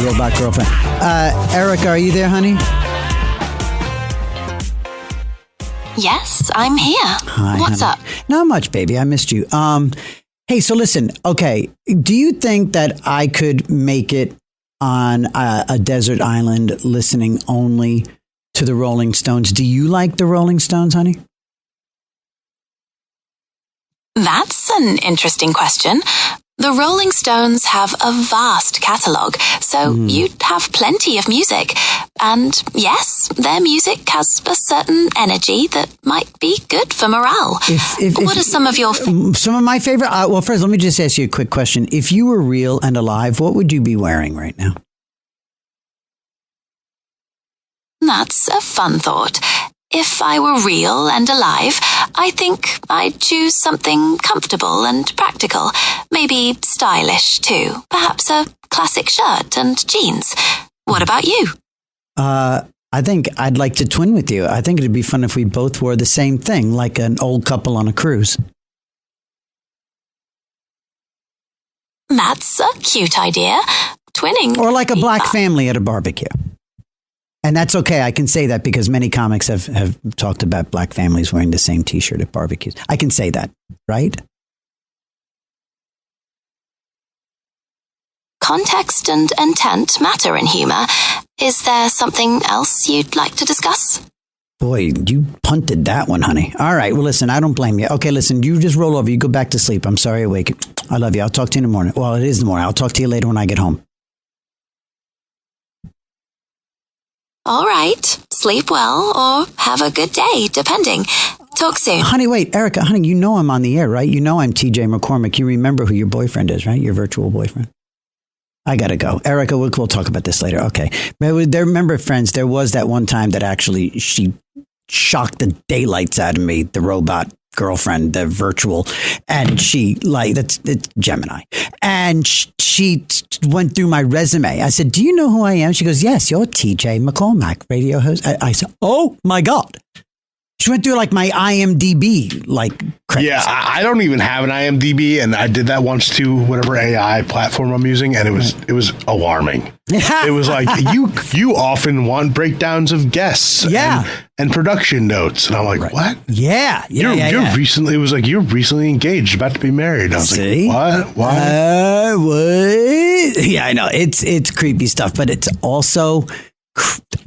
robot girlfriend. Erica, are you there, honey? Yes, I'm here. Hi, What's honey. up? Not much, baby. I missed you. Hey, so listen. Okay, do you think that I could make it on a desert island listening only to the Rolling Stones? Do you like the Rolling Stones, honey? That's an interesting question. The Rolling Stones have a vast catalogue, so you'd have plenty of music. And yes, their music has a certain energy that might be good for morale. What are some of your... some of my favorite... well, first, let me just ask you a quick question. If you were real and alive, what would you be wearing right now? That's a fun thought. If I were real and alive, I think I'd choose something comfortable and practical. Maybe stylish, too. Perhaps a classic shirt and jeans. What about you? I think I'd like to twin with you. I think it'd be fun if we both wore the same thing, like an old couple on a cruise. That's a cute idea. Twinning. Or like a black family at a barbecue. And that's okay. I can say that because many comics have talked about black families wearing the same T-shirt at barbecues. I can say that, right? Context and intent matter in humor. Is there something else you'd like to discuss? Boy, you punted that one, honey. All right. Well, listen, I don't blame you. Okay, listen, you just roll over. You go back to sleep. I'm sorry I wake you. I love you. I'll talk to you in the morning. Well, it is the morning. I'll talk to you later when I get home. All right. Sleep well or have a good day, depending. Talk soon. Honey, wait. Erica, honey, you know I'm on the air, right? You know I'm TJ McCormick. You remember who your boyfriend is, right? Your virtual boyfriend. I got to go. Erica, we'll talk about this later. Okay. Remember, friends, there was that one time that actually she shocked the daylights out of me, the robot girlfriend, the virtual, and she it's Gemini. And she went through my resume. I said, do you know who I am? She goes, yes, you're TJ McCormack, radio host. I said, oh my God. She went through like my IMDb, credits. Yeah, I don't even have an IMDb, and I did that once too, whatever AI platform I'm using, and it was alarming. It was like, you often want breakdowns of guests and production notes. And I'm like, what? Yeah. You're recently, it was like, you're recently engaged, about to be married. I was like, what? Why? What? Yeah, I know. It's creepy stuff, but it's also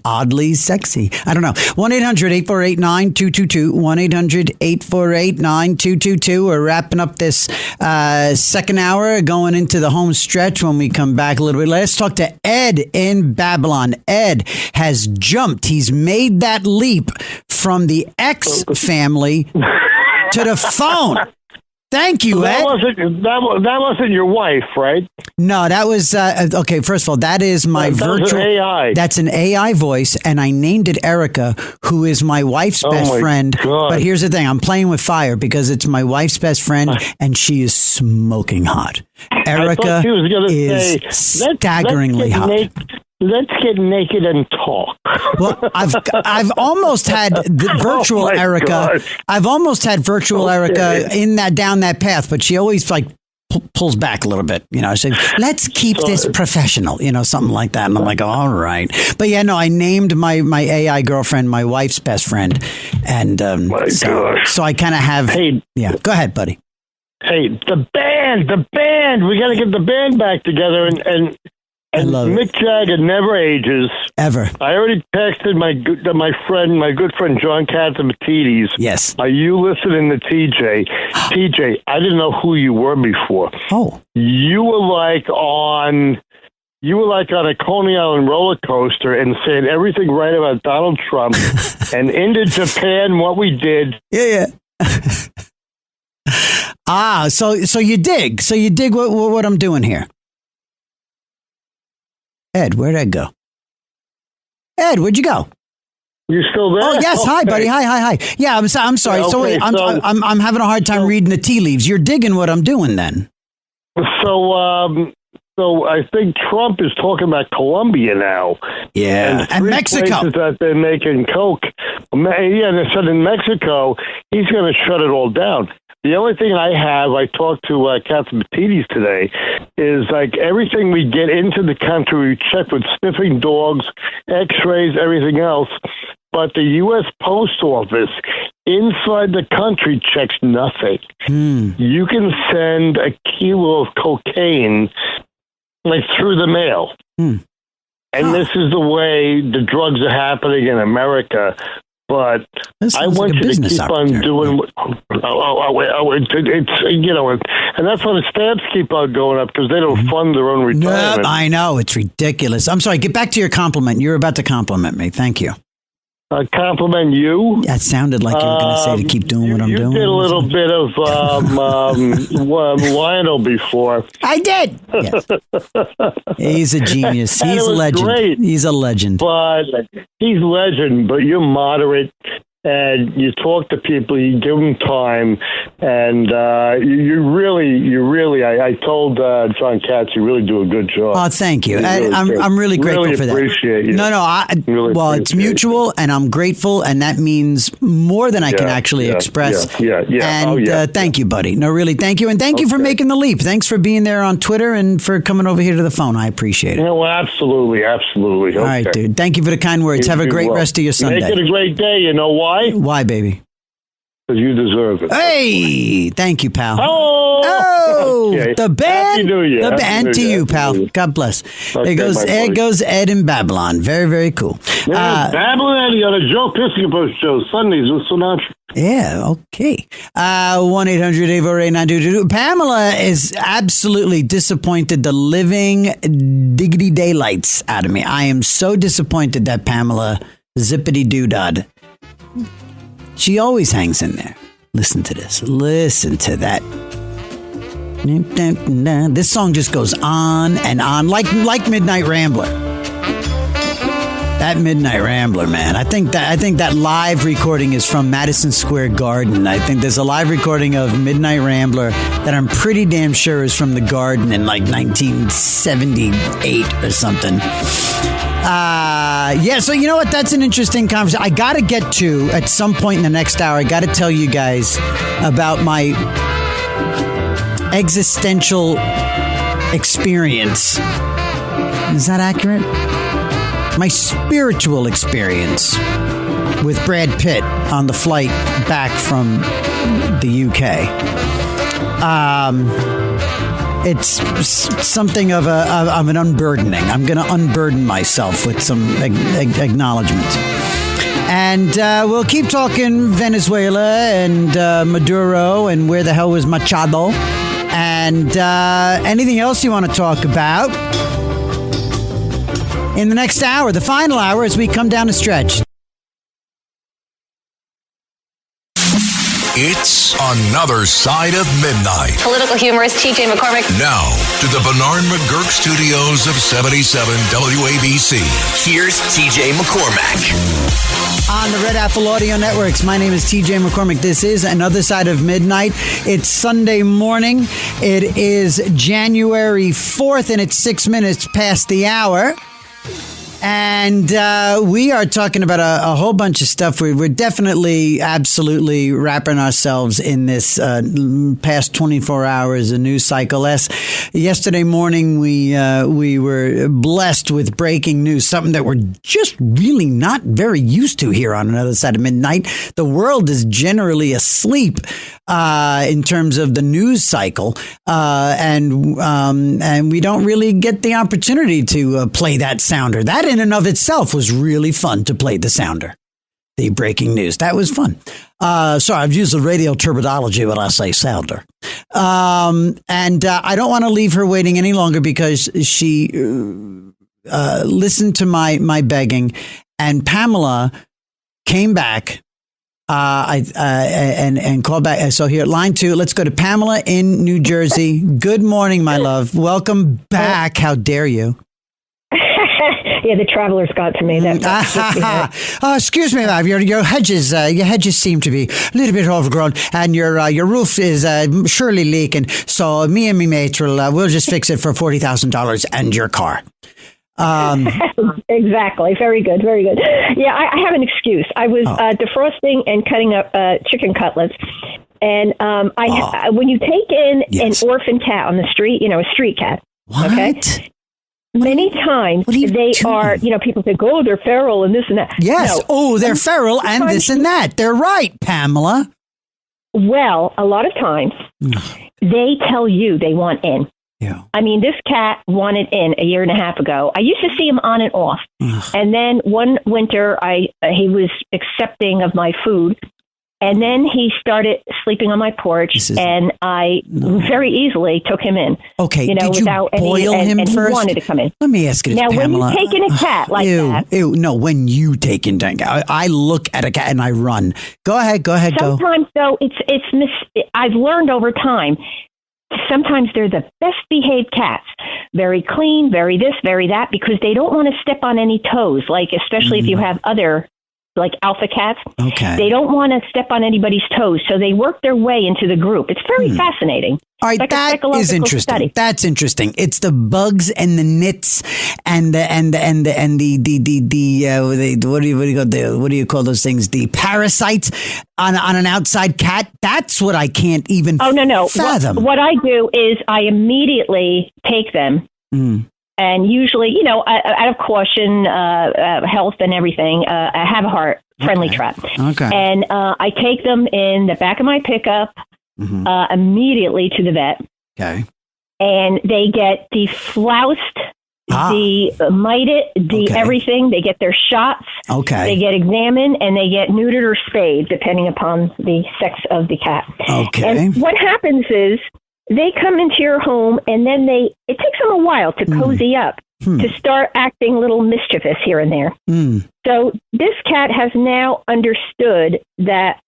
oddly sexy. I don't know. 1-800-848-9222. 1-800-848-9222. We're wrapping up this second hour, going into the home stretch. When we come back a little bit, let's talk to Ed in Babylon. Ed has jumped. He's made that leap from the X family to the phone. Thank you, Ed. That wasn't your wife, right? No, that was okay. First of all, that is my virtual AI. That's an AI voice, and I named it Erica, who is my wife's best friend. God. But here's the thing: I'm playing with fire because it's my wife's best friend, and she is smoking hot. Erica is staggeringly hot. Let's get naked and talk. Well, I've almost had the virtual Erica. God. I've almost had virtual Erica down that path, but she always pulls back a little bit. I said, let's keep this professional, something like that. And I'm like, all right. But yeah, no, I named my AI girlfriend my wife's best friend. And so I kind of have. Hey, yeah, go ahead, buddy. Hey, the band. We got to get the band back together and Mick Jagger never ages. Ever. I already texted my good friend John Catsimatidis. Yes. Are you listening to TJ? TJ, I didn't know who you were before. Oh. You were like on a Coney Island roller coaster and saying everything right about Donald Trump and into Japan what we did. Yeah. So you dig. So you dig what I'm doing here. Ed, where'd I go? Ed, where'd you go? You still there? Oh yes, Hi, buddy. Hi. Yeah, I'm sorry. I'm having a hard time reading the tea leaves. You're digging what I'm doing, then. So I think Trump is talking about Colombia now. Yeah, and Mexico. Places that they're making coke. Yeah, and they said in Mexico he's going to shut it all down. The only thing I talked to Catsimatidis today, is like everything we get into the country, we check with sniffing dogs, x-rays, everything else. But the U.S. Post Office inside the country checks nothing. You can send a kilo of cocaine through the mail. And this is the way the drugs are happening in America. But I want you to keep on doing. And that's why the stamps keep on going up because they don't fund their own retirement. I know, it's ridiculous. I'm sorry. Get back to your compliment. You're about to compliment me. Thank you. compliment you. That sounded like you were going to say to keep doing what I'm doing. You did a little bit of Lionel before. I did. Yes. He's a genius. He's a legend. Great. He's a legend. But he's a legend, but you're moderate. And you talk to people, you give them time, and you really, I told John Katz, you really do a good job. Oh, thank you. I'm really grateful for that. Appreciate you. No, it's mutual, and I'm grateful, and that means more than I can actually express. Yeah. And thank you, buddy. No, really, thank you, and thank you for making the leap. Thanks for being there on Twitter and for coming over here to the phone. I appreciate it. Yeah, well, absolutely. Okay. All right, dude. Thank you for the kind words. Have a great rest of your Sunday. Make it a great day. You know why? Why, baby? Because you deserve it. Hey, thank you, pal. Okay. The band. Happy New Year. The band to you, pal. God bless. Okay, there goes Ed in Babylon. Very, very cool. Babylon, you got a Joe Piscopo show Sundays with Sinatra. Yeah, okay. 1-800-848-9222. Pamela is absolutely disappointed the living diggity daylights out of me. I am so disappointed that Pamela zippity doodad. She always hangs in there. Listen to this. Listen to that. This song just goes on and on, like Midnight Rambler. That Midnight Rambler, man. I think that live recording is from Madison Square Garden. I think there's a live recording of Midnight Rambler that I'm pretty damn sure is from the Garden in like 1978 or something. So you know what? That's an interesting conversation. I got to get to, at some point in the next hour, I got to tell you guys about my existential experience. Is that accurate? My spiritual experience with Brad Pitt on the flight back from the UK. It's something of an unburdening. I'm going to unburden myself with some acknowledgement. And we'll keep talking Venezuela and Maduro and where the hell was Machado and anything else you want to talk about in the next hour, the final hour, as we come down the stretch. It's Another Side of Midnight. Political humorist TJ McCormick. Now, to the Bernard McGurk studios of 77 WABC. Here's TJ McCormick. On the Red Apple Audio Networks, my name is TJ McCormick. This is Another Side of Midnight. It's Sunday morning. It is January 4th, and it's 6 minutes past the hour. And we are talking about a whole bunch of stuff. We're definitely, absolutely wrapping ourselves in this past 24 hours of news cycle. Yesterday morning, we were blessed with breaking news, something that we're just really not very used to here on Another Side of Midnight. The world is generally asleep in terms of the news cycle, and we don't really get the opportunity to play that sounder. That in and of itself was really fun to play the sounder, the breaking news. That was fun. Sorry, I've used the radio terminology when I say sounder. And I don't want to leave her waiting any longer because she listened to my begging, and Pamela came back. And call back. So here, line 2. Let's go to Pamela in New Jersey. Good morning, my love. Welcome back. How dare you? Yeah, the travelers got to me. Excuse me, ma'am. Your hedges seem to be a little bit overgrown, and your roof is surely leaking. So me and me mate we'll just fix it for $40,000 and your car. Exactly. Very good. Very good. Yeah, I have an excuse. I was defrosting and cutting up chicken cutlets. And when you take in an orphan cat on the street, a street cat. What? Okay. Many times they are, people think, oh, they're feral and this and that. Yes. No. They're feral and this and that. They're right, Pamela. Well, a lot of times they tell you they want in. Yeah. I mean, this cat wanted in a year and a half ago. I used to see him on and off. And then one winter, he was accepting of my food. And then he started sleeping on my porch, and I very easily took him in. Okay, you know, did you without boil any, him and first? He wanted to come in. Let me ask you this, now, Pamela. when you take in a cat like that, no, when you take in a cat, I look at a cat and I run. Go ahead. Sometimes, though, I've learned over time. Sometimes they're the best behaved cats, very clean, very this, very that, because they don't want to step on any toes. Like especially if you have other. Like alpha cats. Okay. They don't want to step on anybody's toes, so they work their way into the group. It's very fascinating. All right, like that is interesting. Study. That's interesting. It's the bugs and the nits and the what do you call those things? The parasites on an outside cat. That's what I can't even fathom. What I do is I immediately take them. And usually, you know, out of caution, health and everything, I have a heart-friendly trap. Okay. And I take them in the back of my pickup immediately to the vet. Okay. And they get defloused, mited, everything. They get their shots. Okay. They get examined, and they get neutered or spayed, depending upon the sex of the cat. Okay. And what happens is, they come into your home, and then it takes them a while to cozy up, to start acting a little mischievous here and there. So this cat has now understood that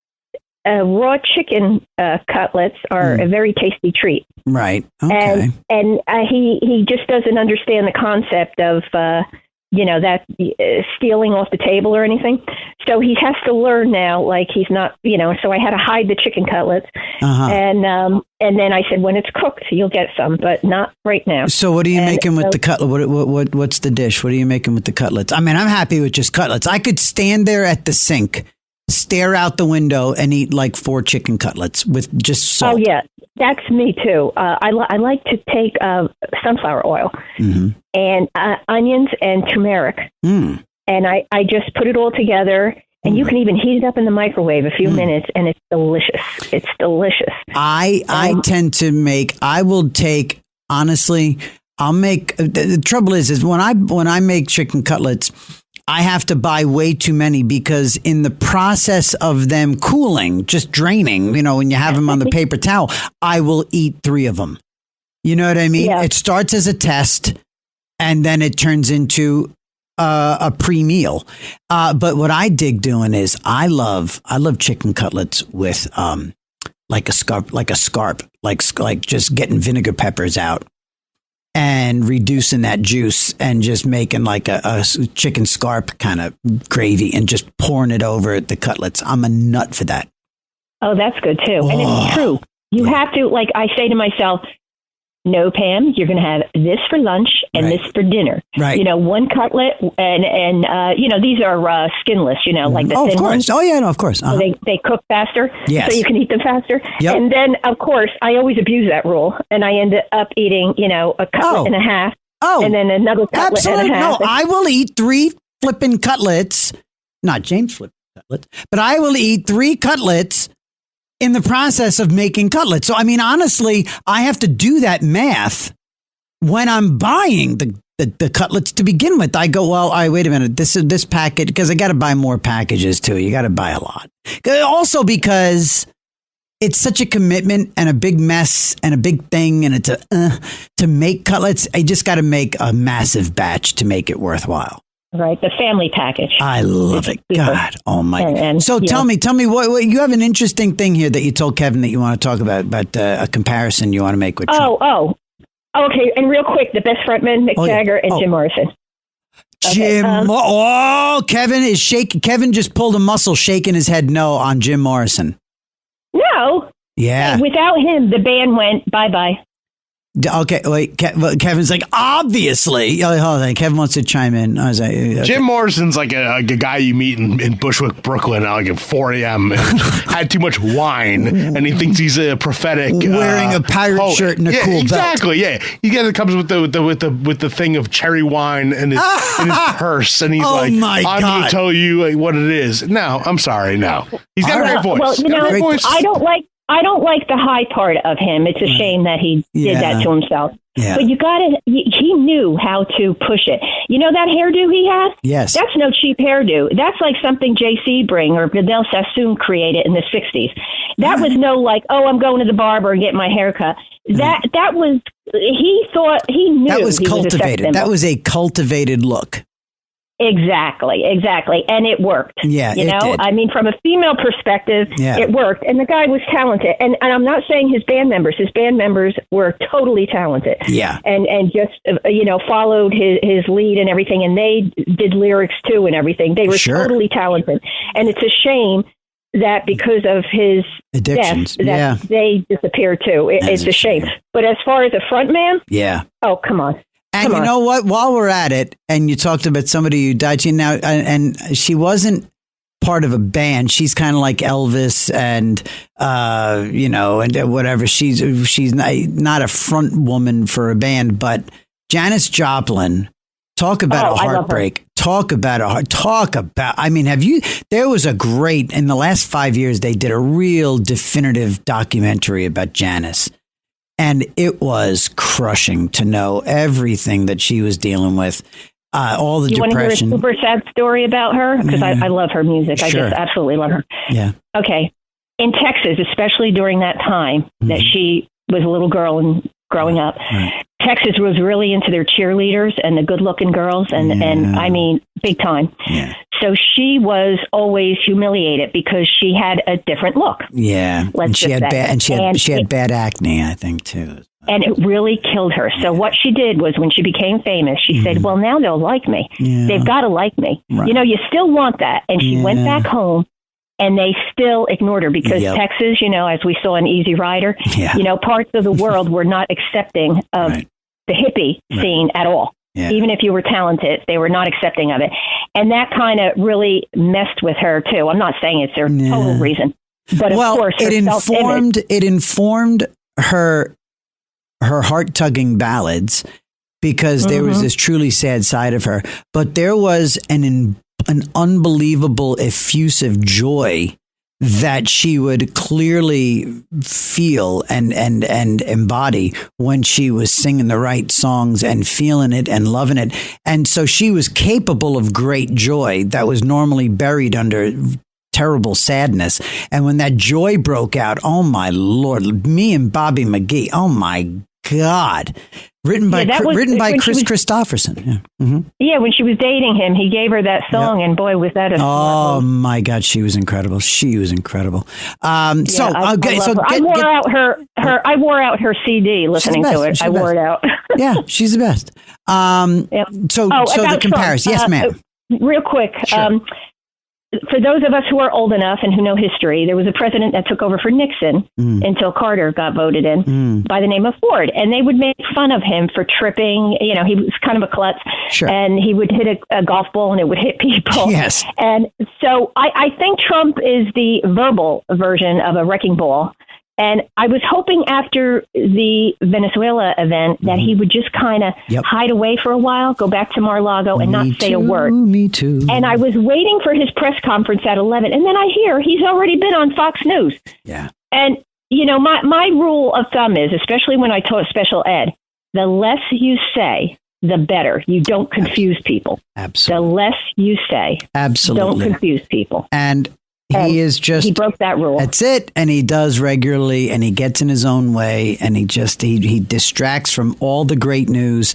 raw chicken cutlets are a very tasty treat. Right. Okay. And he just doesn't understand the concept of that stealing off the table or anything. So he has to learn now, like he's not, so I had to hide the chicken cutlets. And then I said, when it's cooked, you'll get some, but not right now. So what are you making with the cutlet? What's the dish? What are you making with the cutlets? I mean, I'm happy with just cutlets. I could stand there at the sink, stare out the window, and eat like 4 chicken cutlets with just salt. Oh, yeah. That's me, too. I like to take sunflower oil and onions and turmeric. And I just put it all together. And you can even heat it up in the microwave a few minutes, and it's delicious. It's delicious. I tend to make. I will take. Honestly, I'll make. The trouble is when I make chicken cutlets, I have to buy way too many because in the process of them cooling, just draining, when you have them on the paper towel, I will eat 3 of them. You know what I mean? Yeah. It starts as a test, and then it turns into a pre-meal. But what I dig doing is I love chicken cutlets with like a scarp, like just getting vinegar peppers out and reducing that juice and just making like a chicken scarp kind of gravy and just pouring it over the cutlets. I'm a nut for that. Oh, that's good too. And it's true. You have to, like I say to myself, no, Pam, you're going to have this for lunch and this for dinner. Right. 1 cutlet and these are skinless, like the thin of course. ones. Oh, yeah, no, of course. So they cook faster. Yes. So you can eat them faster. Yep. And then, of course, I always abuse that rule. And I end up eating, a cutlet and a half. Oh. And then another cutlet and a half. No, I will eat 3 flipping cutlets. Not James flipping cutlets. But I will eat 3 cutlets in the process of making cutlets. So, I mean, honestly, I have to do that math when I'm buying the cutlets to begin with. I go, well, wait a minute, this packet, because I got to buy more packages too. You got to buy a lot. Also because it's such a commitment and a big mess and a big thing. And it's to make cutlets, I just got to make a massive batch to make it worthwhile. Right, the family package. I love it. God, oh my! So tell me, what you have an interesting thing here that you told Kevin that you want to talk about a comparison you want to make with Trump. Okay. And real quick, the best frontman, Mick Jagger and Jim Morrison. Kevin is shaking. Kevin just pulled a muscle, shaking his head no on Jim Morrison. No. Yeah. Without him, the band went bye-bye. Okay, wait. Kevin's like, obviously. Hold on. Kevin wants to chime in. I was like, okay. Jim Morrison's like a guy you meet in Bushwick, Brooklyn, at 4 a.m. and had too much wine, and he thinks he's a prophetic wearing a pirate shirt and a cool exactly, belt. Yeah, he comes with the thing of cherry wine in his purse, and he's I'm going to tell you what it is. No, I'm sorry. No, he's got a great voice. Well, I don't like the high part of him. It's a shame that he did that to himself. Yeah. But he knew how to push it. You know that hairdo he has? Yes. That's no cheap hairdo. That's like something J. Sebring or Vidal Sassoon created in the 60s. That was no like, oh, I'm going to the barber and get my hair cut. That was, he knew that was he cultivated. Was that was a cultivated look. Exactly. And it worked. Yeah, you know, did. I mean, from a female perspective, it worked. And the guy was talented. And I'm not saying his band members were totally talented. Yeah. And just, followed his lead and everything. And they did lyrics too and everything. They were totally talented. And it's a shame that because of his addictions, death, that they disappeared too. It's a shame. But as far as a front man, oh, come on. And you know what? While we're at it, and you talked about somebody who died, now, and she wasn't part of a band. She's kind of like Elvis, and and whatever. She's not a front woman for a band, but Janis Joplin. Talk about a heartbreak. Talk about. I mean, there was a great in the last 5 years. They did a real definitive documentary about Janis. And it was crushing to know everything that she was dealing with, all the depression. You want to hear a super sad story about her? Because I love her music. Sure. I just absolutely love her. Yeah. Okay. In Texas, especially during that time that she was a little girl and growing up, Texas was really into their cheerleaders and the good-looking girls, and I mean, big time. Yeah. So she was always humiliated because she had a different look. Yeah, and she had bad acne, I think, too. And it really killed her. So what she did was, when she became famous, she said, "Well, now they'll like me. Yeah. They've got to like me. Right. You know, you still want that." And she went back home. And they still ignored her because Texas, as we saw in Easy Rider, parts of the world were not accepting of the hippie scene at all. Yeah. Even if you were talented, they were not accepting of it. And that kind of really messed with her, too. I'm not saying it's their total reason. But of course, it informed her heart-tugging ballads because there was this truly sad side of her. But there was an unbelievable effusive joy that she would clearly feel and embody when she was singing the right songs and feeling it and loving it. And so she was capable of great joy that was normally buried under terrible sadness. And when that joy broke out, oh my Lord, me and Bobby McGee, oh my God. Written by Chris Christopherson. Yeah. Mm-hmm. Yeah, when she was dating him, he gave her that song, and boy, was that a smart move. My God, she was incredible. I wore out her CD listening to it. I wore it out. Yeah, she's the best. So the comparison. Yes, ma'am. Real quick. Sure. For those of us who are old enough and who know history, there was a president that took over for Nixon until Carter got voted in by the name of Ford. And they would make fun of him for tripping. He was kind of a klutz. Sure. And he would hit a golf ball and it would hit people. Yes. And so I think Trump is the verbal version of a wrecking ball. And I was hoping after the Venezuela event that he would just kind of hide away for a while, go back to Mar-a-Lago and not say a word. Me too. And I was waiting for his press conference at 11. And then I hear he's already been on Fox News. Yeah. And, my rule of thumb is, especially when I taught special ed, the less you say, the better. You don't confuse people. Absolutely. The less you say. Absolutely. Don't confuse people. And he broke that rule. That's it. And he does regularly, and he gets in his own way, and he distracts from all the great news.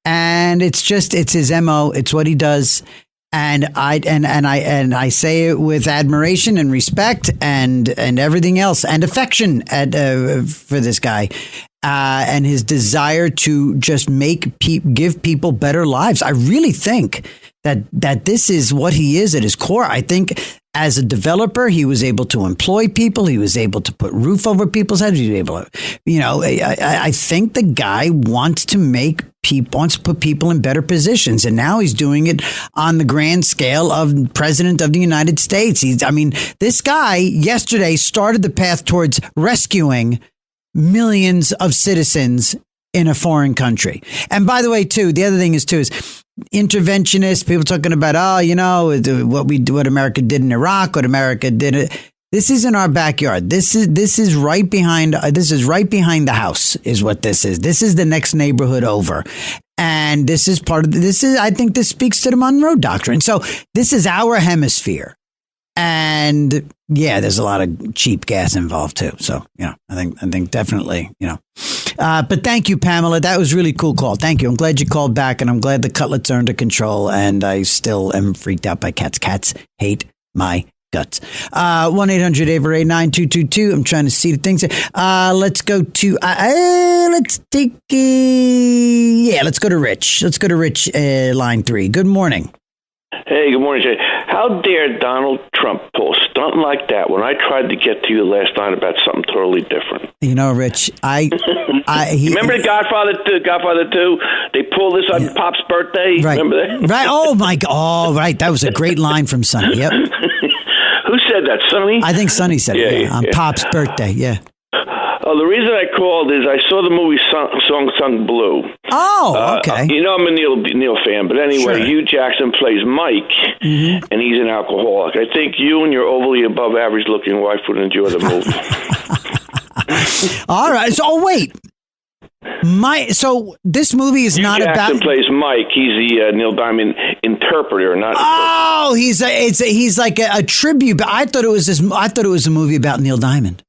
And it's his MO. It's what he does. And I say it with admiration and respect and everything else and affection for this guy. And his desire to just give people better lives. I really think that this is what he is at his core. I think as a developer, he was able to employ people. He was able to put roof over people's heads. He was able to, I think the guy wants to put people in better positions. And now he's doing it on the grand scale of President of the United States. This guy yesterday started the path towards rescuing millions of citizens in a foreign country. And by the way, too, the other thing is interventionists, people talking about, what America did in Iraq, what America did. This is in our backyard. This is right behind. This is right behind the house. Is what this is. This is the next neighborhood over, and this is part of this. I think this speaks to the Monroe Doctrine. So this is our hemisphere, and yeah, there's a lot of cheap gas involved too. So I think definitely But thank you, Pamela. That was a really cool call. Thank you. I'm glad you called back, and I'm glad the cutlets are under control. And I still am freaked out by cats. Cats hate my guts. 1-800-848-9222. I'm trying to see the things. Let's go to let's go to Rich. Let's go to Rich, line 3. Good morning. Hey, good morning, Jay. How dare Donald Trump pull a stunt like that when I tried to get to you last night about something totally different? Rich, remember the Godfather 2? They pulled this on Pop's birthday. Right. Remember that? Right. Oh my God. Oh, right. That was a great line from Sonny. Yep. Who said that? Sonny? I think Sonny said it. On Pop's birthday. Yeah. Oh, the reason I called is I saw the movie Sung Blue. Oh, okay. I'm a Neil fan, but anyway, Sure. Hugh Jackson plays Mike, and he's an alcoholic. I think you and your overly above average looking wife would enjoy the movie. All right. So, wait. So this movie is not about. Jackson plays Mike. He's the Neil Diamond interpreter, not. Oh, he's like a tribute. But I thought it was a movie about Neil Diamond.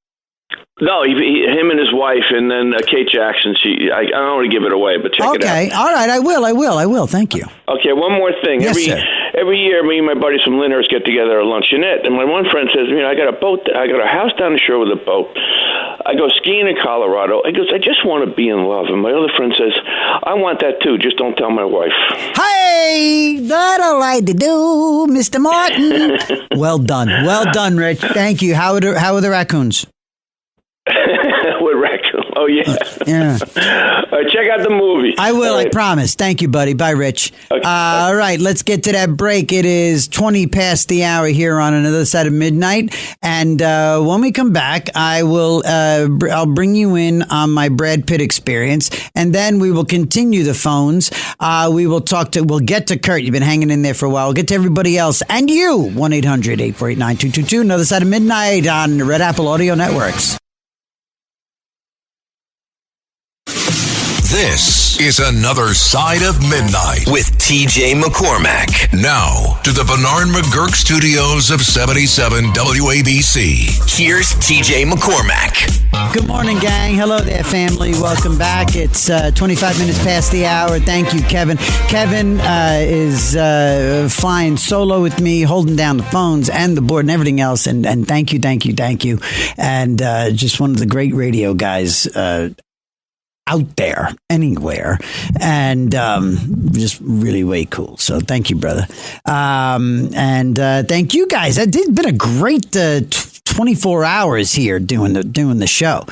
No, him and his wife, and then Kate Jackson. I don't want to give it away, but check it out. Okay, all right, I will. Thank you. Okay, one more thing. Yes, sir. Every year, me and my buddies from Lyndhurst get together at a luncheonette, and my one friend says, I got a boat. I got a house down the shore with a boat. I go skiing in Colorado. He goes, I just want to be in love. And my other friend says, I want that too. Just don't tell my wife. Hey, that'll like to do, Mr. Martin. Well done, Rich. Thank you. How are the raccoons? With raccoon. Oh, yeah. Yeah. Check out the movie. I will, I promise. Thank you, buddy. Bye, Rich. Okay. All right, let's get to that break. It is 20 past the hour here on Another Side of Midnight. And when we come back, I'll bring you in on my Brad Pitt experience. And then we will continue the phones. We'll get to Kurt. You've been hanging in there for a while. We'll get to everybody else. And you, 1-800-848-9222. Another Side of Midnight on Red Apple Audio Networks. This is Another Side of Midnight with TJ McCormack. Now to the Bernard McGurk studios of 77 WABC. Here's TJ McCormack. Good morning, gang. Hello there, family. Welcome back. It's 25 minutes past the hour. Thank you, Kevin. Kevin is flying solo with me, holding down the phones and the board and everything else. And thank you. And just one of the great radio guys out there, anywhere, and just really way cool. So thank you, brother. And thank you guys. It's been a great 24 hours here doing the show.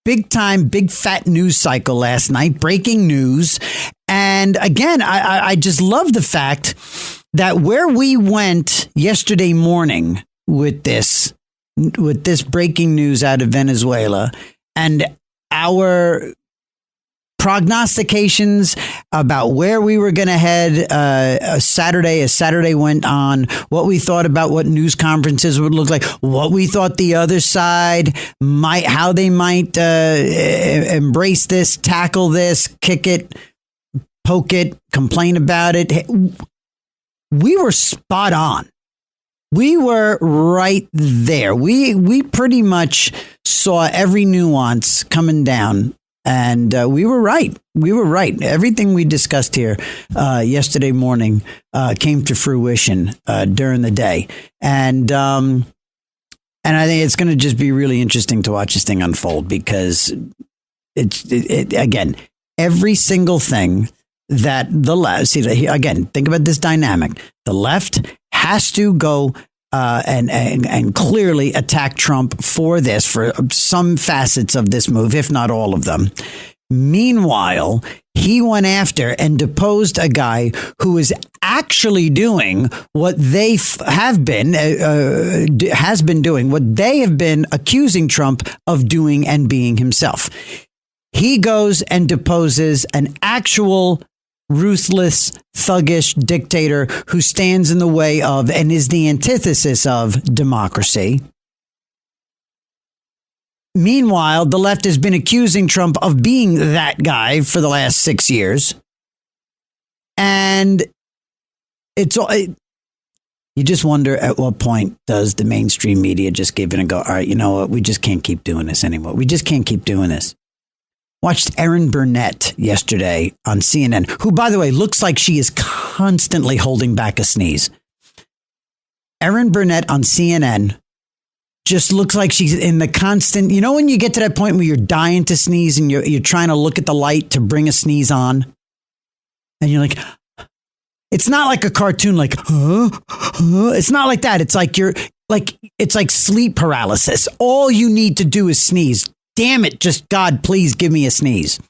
Big time, big fat news cycle last night, breaking news. And again, I just love the fact that where we went yesterday morning with this breaking news out of Venezuela and our prognostications about where we were going to head as Saturday went on, what we thought about what news conferences would look like, what we thought the other side how they might embrace this, tackle this, kick it, poke it, complain about it. We were spot on. We were right there. We pretty much saw every nuance coming down. And we were right. Everything we discussed here yesterday morning came to fruition during the day. And I think it's going to just be really interesting to watch this thing unfold because again, every single thing that the left, again, think about this dynamic. The left has to go and clearly attack Trump for some facets of this move, if not all of them. Meanwhile, he went after and deposed a guy who is actually doing what they has been doing, what they have been accusing Trump of doing and being himself. He goes and deposes an actual ruthless, thuggish dictator who stands in the way of and is the antithesis of democracy. Meanwhile, the left has been accusing Trump of being that guy for the last 6 years. And you just wonder at what point does the mainstream media just give in and go, all right, you know what? We just can't keep doing this anymore. We just can't keep doing this. Watched Erin Burnett yesterday on CNN, who, by the way, looks like she is constantly holding back a sneeze. Erin Burnett on CNN just looks like she's in the constant, you know, when you get to that point where you're dying to sneeze and you're trying to look at the light to bring a sneeze on. And you're like, it's not like a cartoon, like, it's not like that. It's like it's like sleep paralysis. All you need to do is sneeze. Damn it. Just God, please give me a sneeze.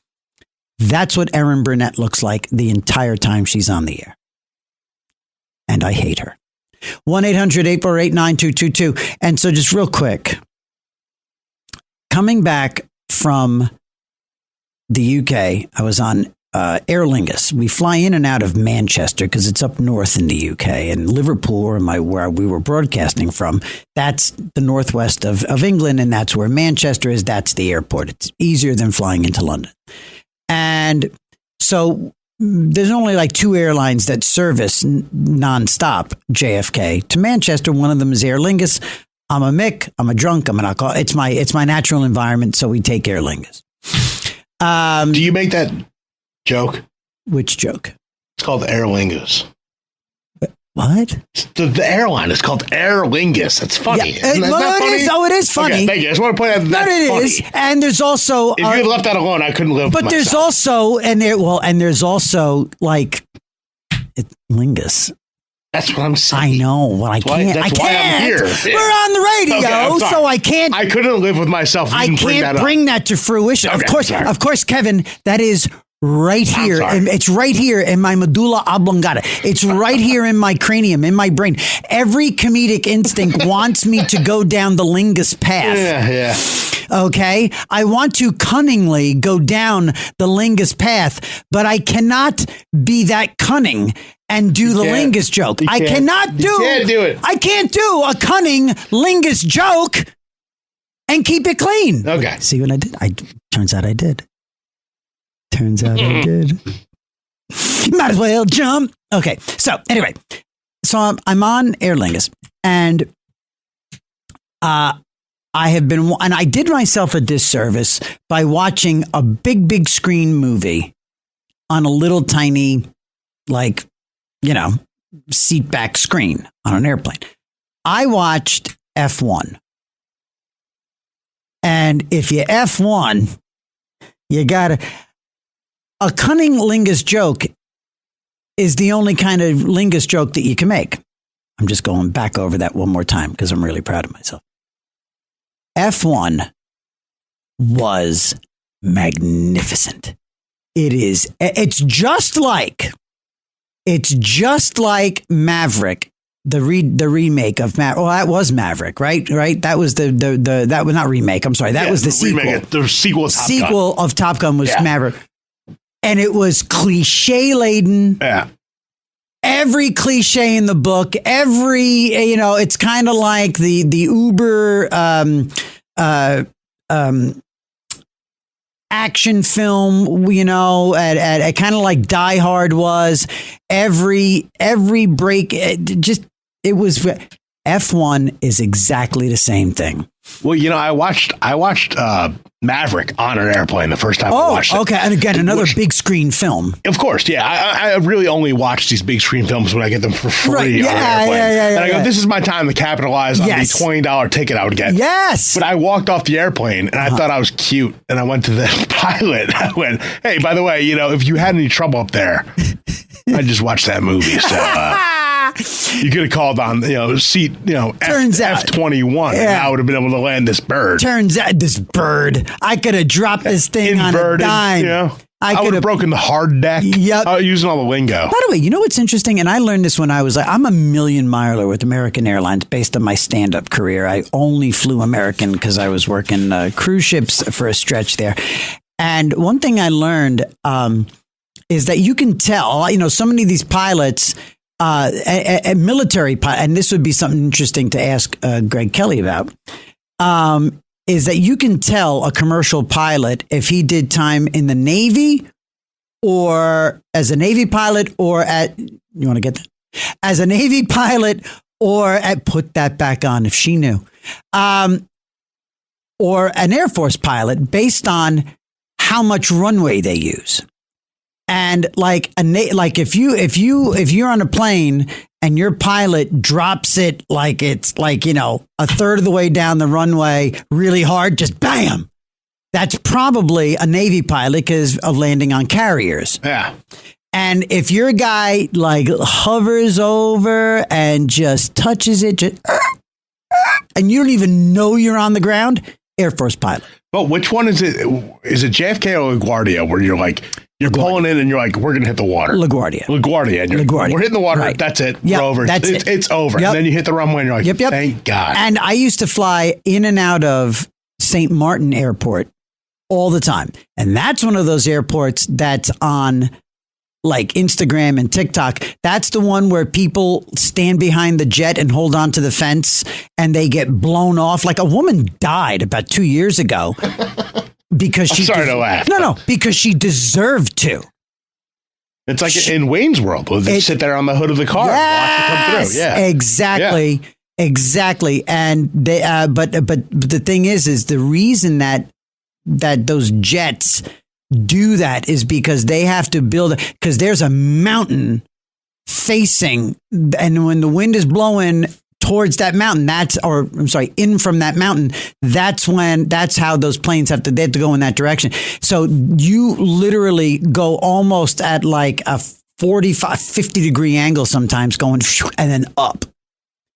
That's what Erin Burnett looks like the entire time she's on the air. And I hate her. 1-800-848-9222. And so just real quick, coming back from the UK, I was on Aer Lingus. We fly in and out of Manchester because it's up north in the UK, and Liverpool, where we were broadcasting from, that's the northwest of England, and that's where Manchester is. That's the airport. It's easier than flying into London. And so there's only like 2 airlines that service nonstop JFK to Manchester. One of them is Aer Lingus. I'm a Mick. I'm a drunk. I'm an alcoholic. It's my natural environment, so we take Aer Lingus. Do you make that joke? Which joke? It's called Aer Lingus. What? The airline is called Aer Lingus. That's funny. Yeah. Well, that funny? It is funny. Okay, thank you. I just want to point out that it funny. is. And there's also, if you had left that alone, I couldn't live. But with there's myself. there's also like Lingus. That's what I'm saying. I know. Well, I can't. That's why I'm here. We're on the radio, okay, so I can't. I couldn't live with myself. If you I can't bring that to fruition. Okay, of course, Kevin. That is right here. It's right here in my medulla oblongata. It's right here in my cranium, in my brain. Every comedic instinct wants me to go down the Lingus path. Yeah. Okay. I want to cunningly go down the Lingus path, but I cannot be that cunning and do the Lingus joke. I cannot do. You can't do it. I can't do a cunning Lingus joke and keep it clean. Okay. See what I did? Turns out I did. I did. Might as well jump. Okay. So anyway, I'm on Aer Lingus, and I have been, and I did myself a disservice by watching a big screen movie on a little tiny, like, seat back screen on an airplane. I watched F1. And if you F1, you gotta, a cunning Lingus joke is the only kind of Lingus joke that you can make. I'm just going back over that one more time because I'm really proud of myself. F1 was magnificent. It's just like Maverick, the remake of Maverick. Well, that was Maverick, right? That was that was not remake. I'm sorry. That was the sequel. The sequel of Top Gun was Maverick. And it was cliche laden. Yeah. Every cliche in the book, it's kind of like the Uber action film, at kind of like Die Hard was. Every break, it was. F1 is exactly the same thing. Well, I watched Maverick on an airplane the first time I watched it. Okay. And again, another big screen film. Of course, yeah. I really only watch these big screen films when I get them for free on an airplane. And I go, this is my time to capitalize on the $20 ticket I would get. Yes. But I walked off the airplane and I thought I was cute. And I went to the pilot. I went, hey, by the way, if you had any trouble up there, I just watched that movie. So you could have called on, seat, F-21 and I would have been able to land this bird. Turns out this bird, I could have dropped this thing inverted, on a dime. I would have broken the hard deck. Yep. Using all the lingo. By the way, you know what's interesting? And I learned this when I was I'm a million miler with American Airlines based on my stand-up career. I only flew American because I was working cruise ships for a stretch there. And one thing I learned is that you can tell, so many of these pilots, a military pilot, and this would be something interesting to ask Greg Kelly about. is that you can tell a commercial pilot if he did time in the Navy or as a Navy pilot or at, you want to get that? As a Navy pilot or at, put that back on if she knew, or an Air Force pilot based on how much runway they use. And like if you're on a plane and your pilot drops it like it's like, you know, a third of the way down the runway really hard, just bam. That's probably a Navy pilot because of landing on carriers. Yeah. And if your guy like hovers over and just touches it, and you don't even know you're on the ground, Air Force pilot. But which one is it? Is it JFK or LaGuardia where you're like, you're pulling in and you're like, we're going to hit the water? LaGuardia. LaGuardia. And we're hitting the water. Right. That's it. Yep, we're over. It's over. Yep. And then you hit the runway and you're like, thank God. And I used to fly in and out of St. Martin Airport all the time. And that's one of those airports that's on like Instagram and TikTok. That's the one where people stand behind the jet and hold on to the fence and they get blown off. Like a woman died about 2 years ago because she sorry to laugh. No, because she deserved to. It's like in Wayne's World where they sit there on the hood of the car and watch it come through. Yeah, exactly. Yeah. Exactly. And they, but the thing is the reason that those jets do that is because they have to build, because there's a mountain facing, and when the wind is blowing towards that mountain, in from that mountain, that's how those planes have to go in that direction. So you literally go almost at like a 45, 50 degree angle sometimes going and then up.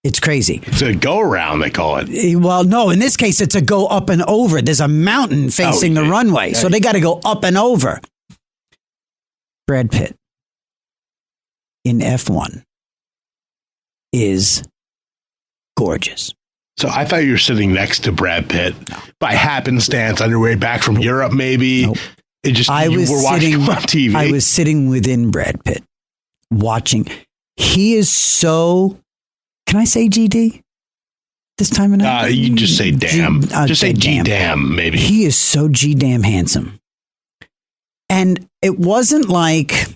It's crazy. It's a go around, they call it. Well, no, in this case, it's a go up and over. There's a mountain facing the runway. So they got to go up and over. Brad Pitt in F1 is gorgeous. So I thought you were sitting next to Brad Pitt by happenstance on your way back from Europe, maybe. Nope. You were watching him on TV. I was sitting within Brad Pitt watching. He is so... Can I say GD this time of night? You can just say damn. Just say G-damn, maybe. He is so G-damn handsome. And it wasn't like...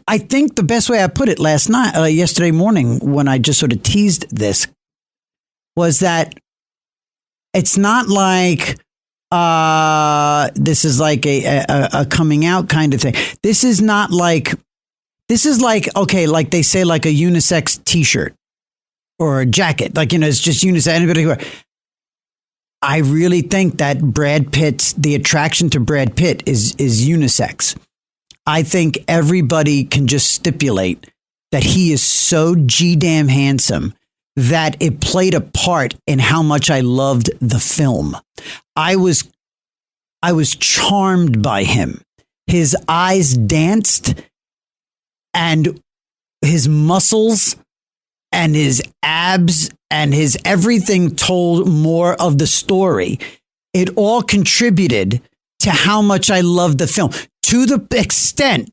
I think the best way I put it yesterday morning, when I just sort of teased this, was that it's not like this is like a coming out kind of thing. This is not like... This is like, okay, like they say, like a unisex t-shirt or a jacket, like, you know, it's just unisex. Anybody who, I really think that the attraction to Brad Pitt is unisex. I think everybody can just stipulate that he is so G-damn handsome that it played a part in how much I loved the film. I was charmed by him. His eyes danced. And his muscles and his abs and his everything told more of the story. It all contributed to how much I loved the film, to the extent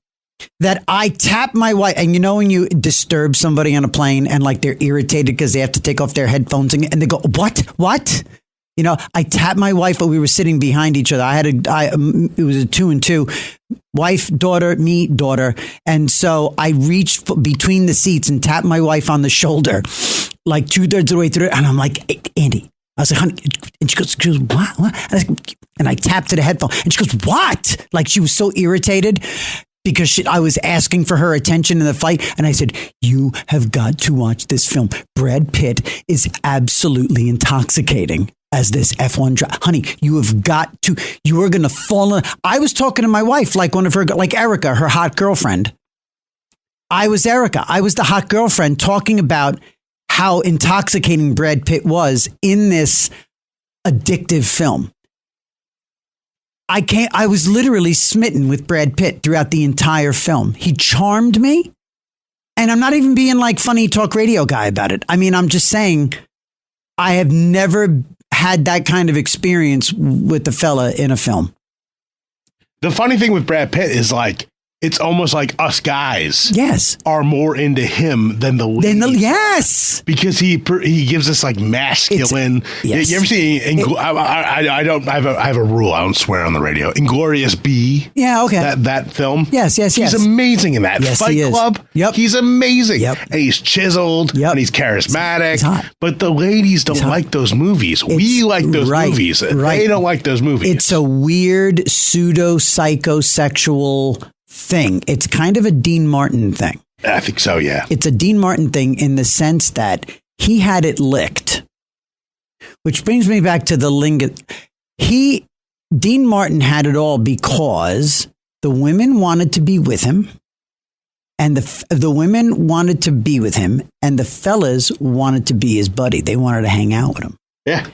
that I tapped my wife. And you know, when you disturb somebody on a plane and like they're irritated because they have to take off their headphones and they go, what? You know, I tapped my wife, but we were sitting behind each other. It was a 2 and 2, wife, daughter, me, daughter. And so I reached between the seats and tapped my wife on the shoulder, like 2/3 of the way through. And I'm like, hey, Andy, I was like, honey, and she goes, what? And I tapped to the headphone and she goes, what? Like she was so irritated because I was asking for her attention in the flight. And I said, you have got to watch this film. Brad Pitt is absolutely intoxicating as this F1 driver. Honey, you are going to fall in. I was talking to my wife, like one of her, like Erica, her hot girlfriend. I was Erica. I was the hot girlfriend talking about how intoxicating Brad Pitt was in this addictive film. I was literally smitten with Brad Pitt throughout the entire film. He charmed me. And I'm not even being like funny talk radio guy about it. I mean, I'm just saying I have never had that kind of experience with the fella in a film. The funny thing with Brad Pitt is like it's almost like us guys yes are more into him than the ladies. Yes, because he gives us like masculine. Yes. You ever see? I have a rule. I don't swear on the radio. Inglorious B. Yeah, okay. That film. Yes. He's amazing in that. Yes, Fight he is. Club. Yep. He's amazing. Yep. And he's chiseled. Yep. And he's charismatic. He's hot. But the ladies don't like those movies. We like those movies. Right. They don't like those movies. It's a weird pseudo psychosexual thing. It's kind of a Dean Martin thing. I think so, yeah. It's a Dean Martin thing in the sense that he had it licked. Which brings me back to the Dean Martin had it all because the women wanted to be with him, and the women wanted to be with him, and the fellas wanted to be his buddy. They wanted to hang out with him. Yeah.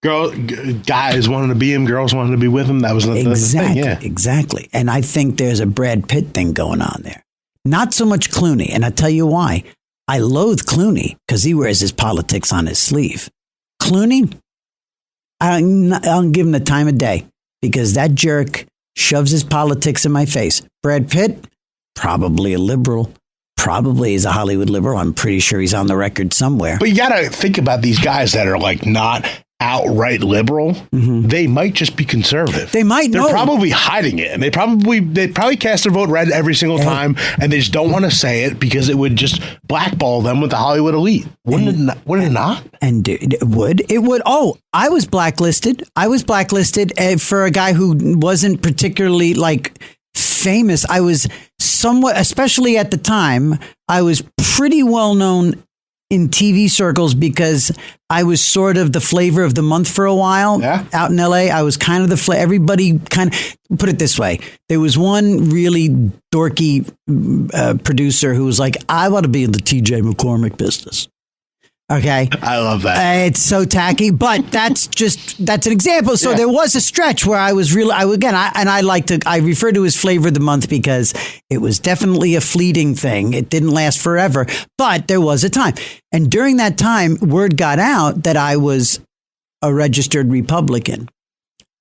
Guys wanted to be him, girls wanted to be with him. That was the thing. Yeah. Exactly. And I think there's a Brad Pitt thing going on there. Not so much Clooney. And I'll tell you why. I loathe Clooney because he wears his politics on his sleeve. Clooney, I'll give him the time of day because that jerk shoves his politics in my face. Brad Pitt, probably a liberal. Probably is a Hollywood liberal. I'm pretty sure he's on the record somewhere. But you got to think about these guys that are like not outright liberal. Mm-hmm. They might just be conservative. They're probably hiding it, and they probably cast their vote red every single time, and they just don't want to say it because it would just blackball them with the Hollywood elite. Wouldn't it not? And it would. Oh, I was blacklisted. For a guy who wasn't particularly like famous. I was somewhat, especially at the time, I was pretty well known in TV circles because I was sort of the flavor of the month for a while out in LA. I was kind of the everybody kind of put it this way. There was one really dorky producer who was like, I want to be in the TJ McCormick business. Okay. I love that. It's so tacky, but that's an example. So there was a stretch where I was really, I refer to as flavor of the month because it was definitely a fleeting thing. It didn't last forever, but there was a time. And during that time, word got out that I was a registered Republican.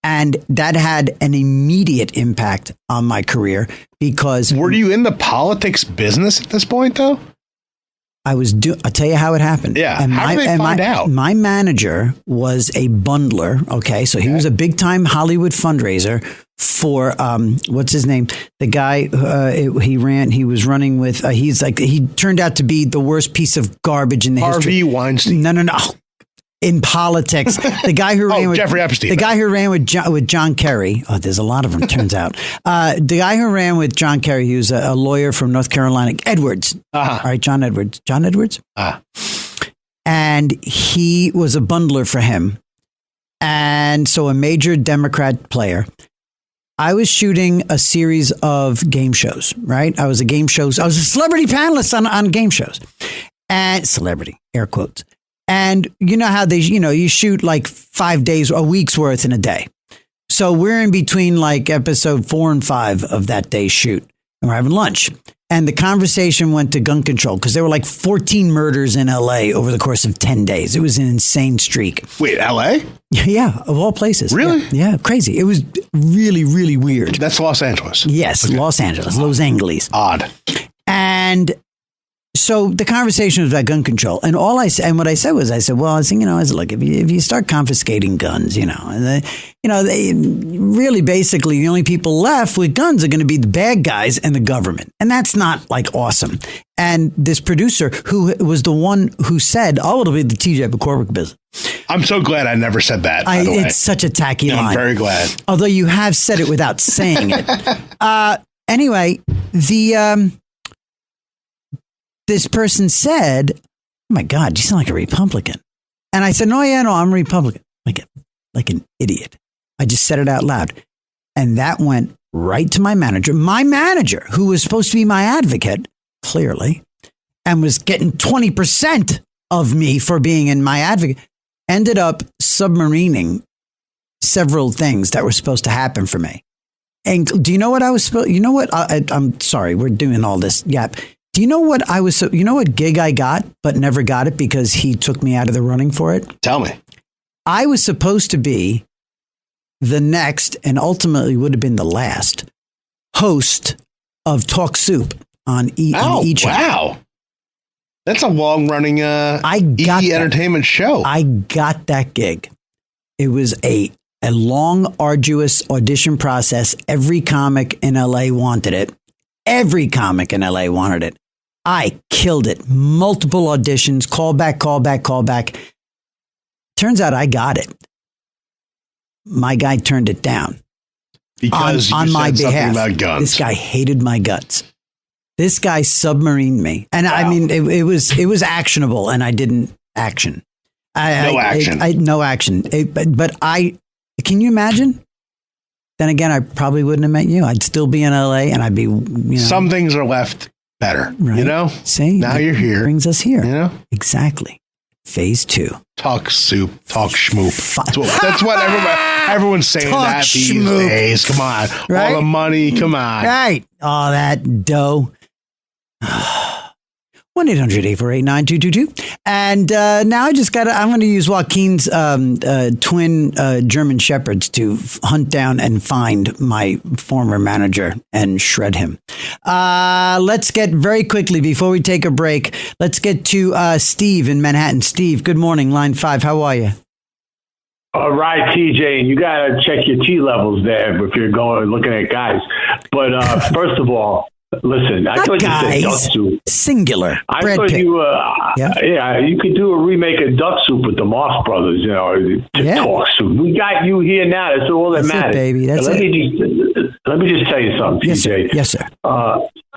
And that had an immediate impact on my career because. Were you in the politics business at this point though? I'll tell you how it happened. Yeah. And how did they find out? My manager was a bundler. Okay. So he was a big time Hollywood fundraiser for, what's his name? The guy, he was running with, he turned out to be the worst piece of garbage in the history. Harvey Weinstein. No. In politics, the guy who ran with Jeffrey Epstein. The guy who ran with John Kerry. Oh, there's a lot of them. Turns out, the guy who ran with John Kerry, he was a lawyer from North Carolina, Edwards. All right, John Edwards. And he was a bundler for him, and so a major Democrat player. I was shooting a series of game shows. Right, I was a celebrity panelist on game shows, and celebrity air quotes. And you know how you shoot like 5 days, a week's worth in a day. So we're in between like episode 4 and 5 of that day's shoot. And we're having lunch. And the conversation went to gun control because there were like 14 murders in LA over the course of 10 days. It was an insane streak. Wait, LA? Yeah, of all places. Really? Yeah, crazy. It was really, really weird. That's Los Angeles. Yes, okay. Los Angeles, Los Angeles. Odd. And so the conversation was about gun control, and what I said, look, if you start confiscating guns, they really basically the only people left with guns are going to be the bad guys and the government, and that's not like awesome. And this producer, who was the one who said, "Oh, it'll be the TJ McCormick business." I'm so glad I never said that. It's such a tacky line. I'm very glad. Although you have said it without saying it. Anyway, this person said, "Oh my God, you sound like a Republican." And I said, no, I'm a Republican. Like an idiot. I just said it out loud. And that went right to my manager, who was supposed to be my advocate, clearly, and was getting 20% of me for being in my advocate, ended up submarining several things that were supposed to happen for me. And do you know what I was supposed, I'm sorry, we're doing all this. Yeah. Do you know what what gig I got, but never got it because he took me out of the running for it? Tell me. I was supposed to be the next, and ultimately would have been the last, host of Talk Soup on E! Wow. That's a long-running entertainment show. I got that gig. It was a long, arduous audition process. Every comic in LA wanted it. I killed it. Multiple auditions, call back. Turns out I got it. My guy turned it down. Because on my behalf. About guns. This guy hated my guts. This guy submarined me. And I mean, it was actionable, and I didn't action. No action. But can you imagine? Then again, I probably wouldn't have met you. I'd still be in LA, and I'd be, Some things are left better, right? See? Now you're here. Brings us here. Exactly. Phase 2. Talk soup, talk schmoop. That's what everyone's saying that these days. Come on. Right? All the money, come on. Right. All that dough. 1-800-848-9222. And now I'm going to use Joaquin's twin German Shepherds to hunt down and find my former manager and shred him. Let's get very quickly, before we take a break, let's get to Steve in Manhattan. Steve, good morning. Line 5. How are you? All right, TJ, and you got to check your T levels there if you're looking at guys. But first of all, listen, I thought you said duck soup. Singular. I thought you, you could do a remake of Duck Soup with the Marx Brothers, Talk Soup. We got you here now. That's all that matters. Baby. That's let me just tell you something, TJ. Yes, sir.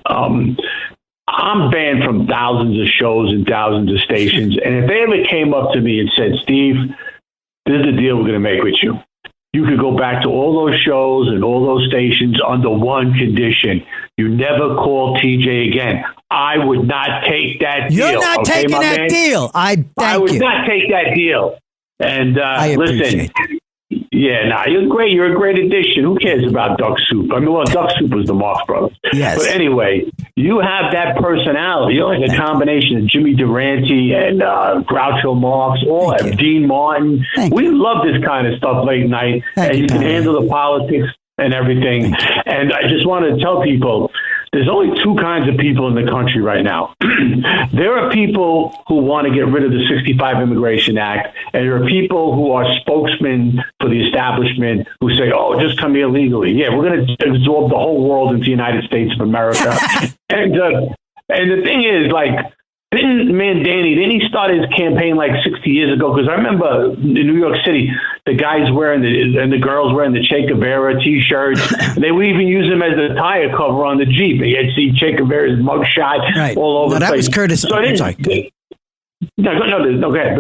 I'm banned from thousands of shows and thousands of stations. And if they ever came up to me and said, Steve, this is the deal we're going to make with you. You could go back to all those shows and all those stations under one condition. You never call TJ again. I would not take that deal. You're not taking that deal. I would not take that deal. And listen, you're great. You're a great addition. Who cares about Duck Soup? I mean, Duck Soup was the Marx Brothers. Yes. But anyway, you have that personality. You're like a combination of Jimmy Durante and Groucho Marx, Dean Martin. We love this kind of stuff late night. And you can handle the politics and everything. And I just want to tell people, there's only two kinds of people in the country right now. There are people who want to get rid of the 65 Immigration Act, and there are people who are spokesmen for the establishment who say, just come here legally. Yeah, we're going to absorb the whole world into the United States of America. and the thing is, didn't he start his campaign 60 years ago? Because I remember in New York City, the guys and the girls wearing the Che Guevara T-shirts. They would even use him as the tire cover on the Jeep. You'd see Che Guevara's mugshot all over the place. That was Curtis. So but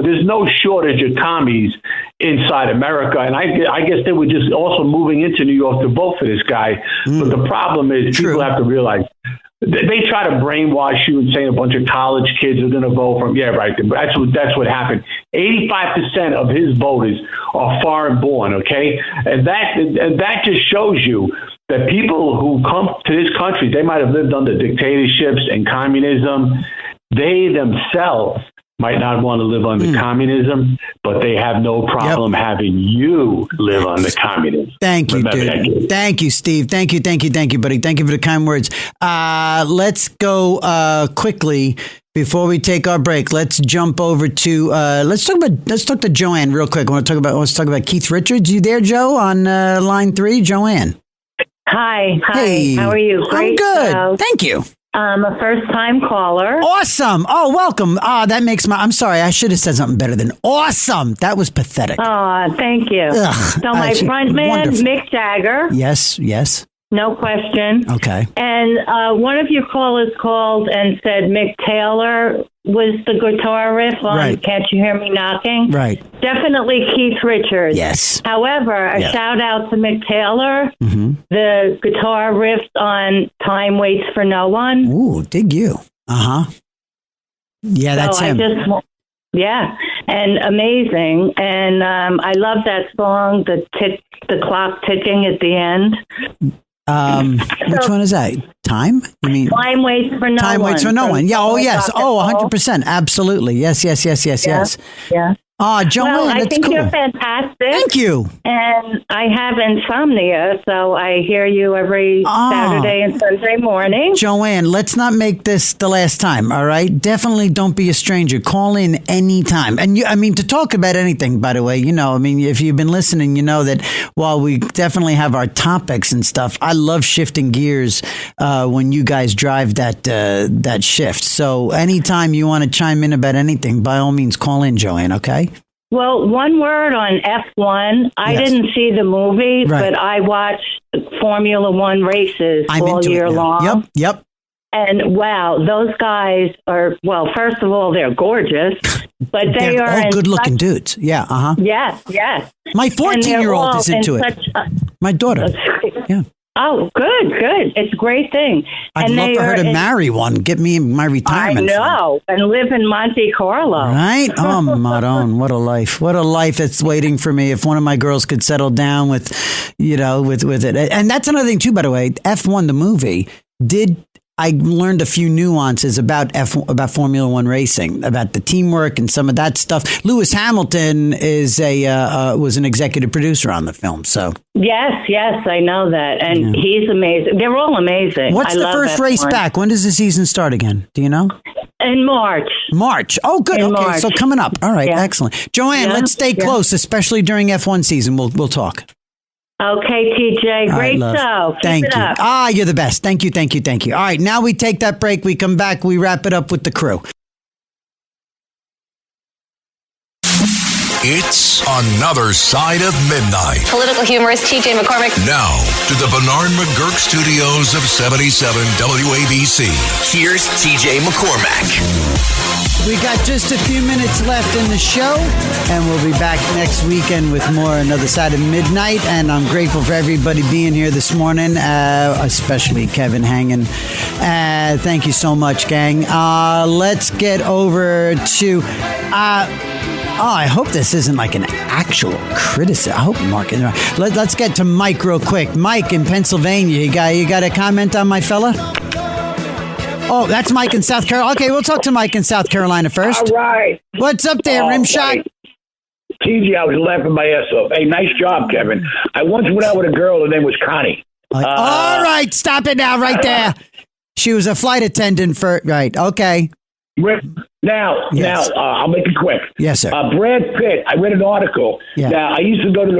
there's no shortage of commies inside America. And I guess they were just also moving into New York to vote for this guy. But the problem is people have to realize, they try to brainwash you and say a bunch of college kids are going to vote for him. Yeah, right. That's what happened. 85% of his voters are foreign born. Okay, and that just shows you that people who come to this country, they might have lived under dictatorships and communism. They themselves might not want to live under communism, but they have no problem having you live under communism. Thank you, dude. Thank you, Steve. Thank you, buddy. Thank you for the kind words. Let's go quickly before we take our break. Let's jump over to let's talk to Joanne real quick. Let's talk about Keith Richards. You there, Joe, on line 3? Joanne. Hi. Hey. How are you? I'm good. Thank you. I'm a first-time caller. Awesome. Oh, welcome. That makes I'm sorry. I should have said something better than awesome. That was pathetic. Oh, thank you. Ugh, so my front man, wonderful. Mick Jagger. Yes. No question. Okay. And one of your callers called and said Mick Taylor was the guitar riff on Can't You Hear Me Knocking? Right. Definitely Keith Richards. Yes. However, a shout out to Mick Taylor. Mm-hmm. The guitar riffs on Time Waits for No One. Ooh, dig you. Uh-huh. Yeah, that's him. And amazing. And I love that song, the clock ticking at the end. Which one is that? Time? You mean Time Waits for No One? Time Waits for No One. Yeah. Oh, yes. Oh, 100%. Absolutely. Yes. Yeah. Joanne, well, I that's think cool. you're fantastic. Thank you. And I have insomnia, so I hear you every Saturday and Sunday morning. Joanne, let's not make this the last time, all right? Definitely don't be a stranger. Call in anytime. And to talk about anything, by the way, if you've been listening, you know that while we definitely have our topics and stuff, I love shifting gears when you guys drive that shift. So anytime you want to chime in about anything, by all means, call in, Joanne, okay? Well, one word on F1. I didn't see the movie, but I watched Formula One races all year long. Yep. And wow, those guys are, well, first of all, they're gorgeous, but they are all good-looking dudes. Yeah, Yes. My 14-year-old is into it. My daughter. Yeah. Oh, good. It's a great thing. I'd love for her to marry one. Get me my retirement. I know. And live in Monte Carlo. Right? Oh, Maron, what a life. What a life that's waiting for me if one of my girls could settle down with it. And that's another thing, too, by the way. F1, the movie, I learned a few nuances about Formula One racing, about the teamwork and some of that stuff. Lewis Hamilton was an executive producer on the film. So yes, I know that, and he's amazing. They're all amazing. What's the first race back? When does the season start again? Do you know? In March. March. Oh, good. Okay, March. So coming up. All right, excellent. Joanne, let's stay close, especially during F1 season. We'll talk. Okay, TJ. Great show. Thank Keep it you. up. You're the best. Thank you. All right, now we take that break. We come back. We wrap it up with the crew. It's Another Side of Midnight. Political humorist TJ McCormick. Now, to the Bernard McGurk studios of 77 WABC. Here's TJ McCormack. We got just a few minutes left in the show, and we'll be back next weekend with more Another Side of Midnight. And I'm grateful for everybody being here this morning, especially Kevin Hangen. Thank you so much, gang. Let's get over to... I hope this isn't like an actual criticism. I hope Mark is right. Let's get to Mike real quick. Mike in Pennsylvania. You got a comment on my fella? Oh, that's Mike in South Carolina. Okay, we'll talk to Mike in South Carolina first. All right. What's up there, Rimshot? TJ, I was laughing my ass off. Hey, nice job, Kevin. I once went out with a girl. Her name was Connie. All right, stop it now, right there. She was a flight attendant for... Right, okay. Now, I'll make it quick. Yes, sir. Brad Pitt, I read an article. Yeah. Now, I used to go to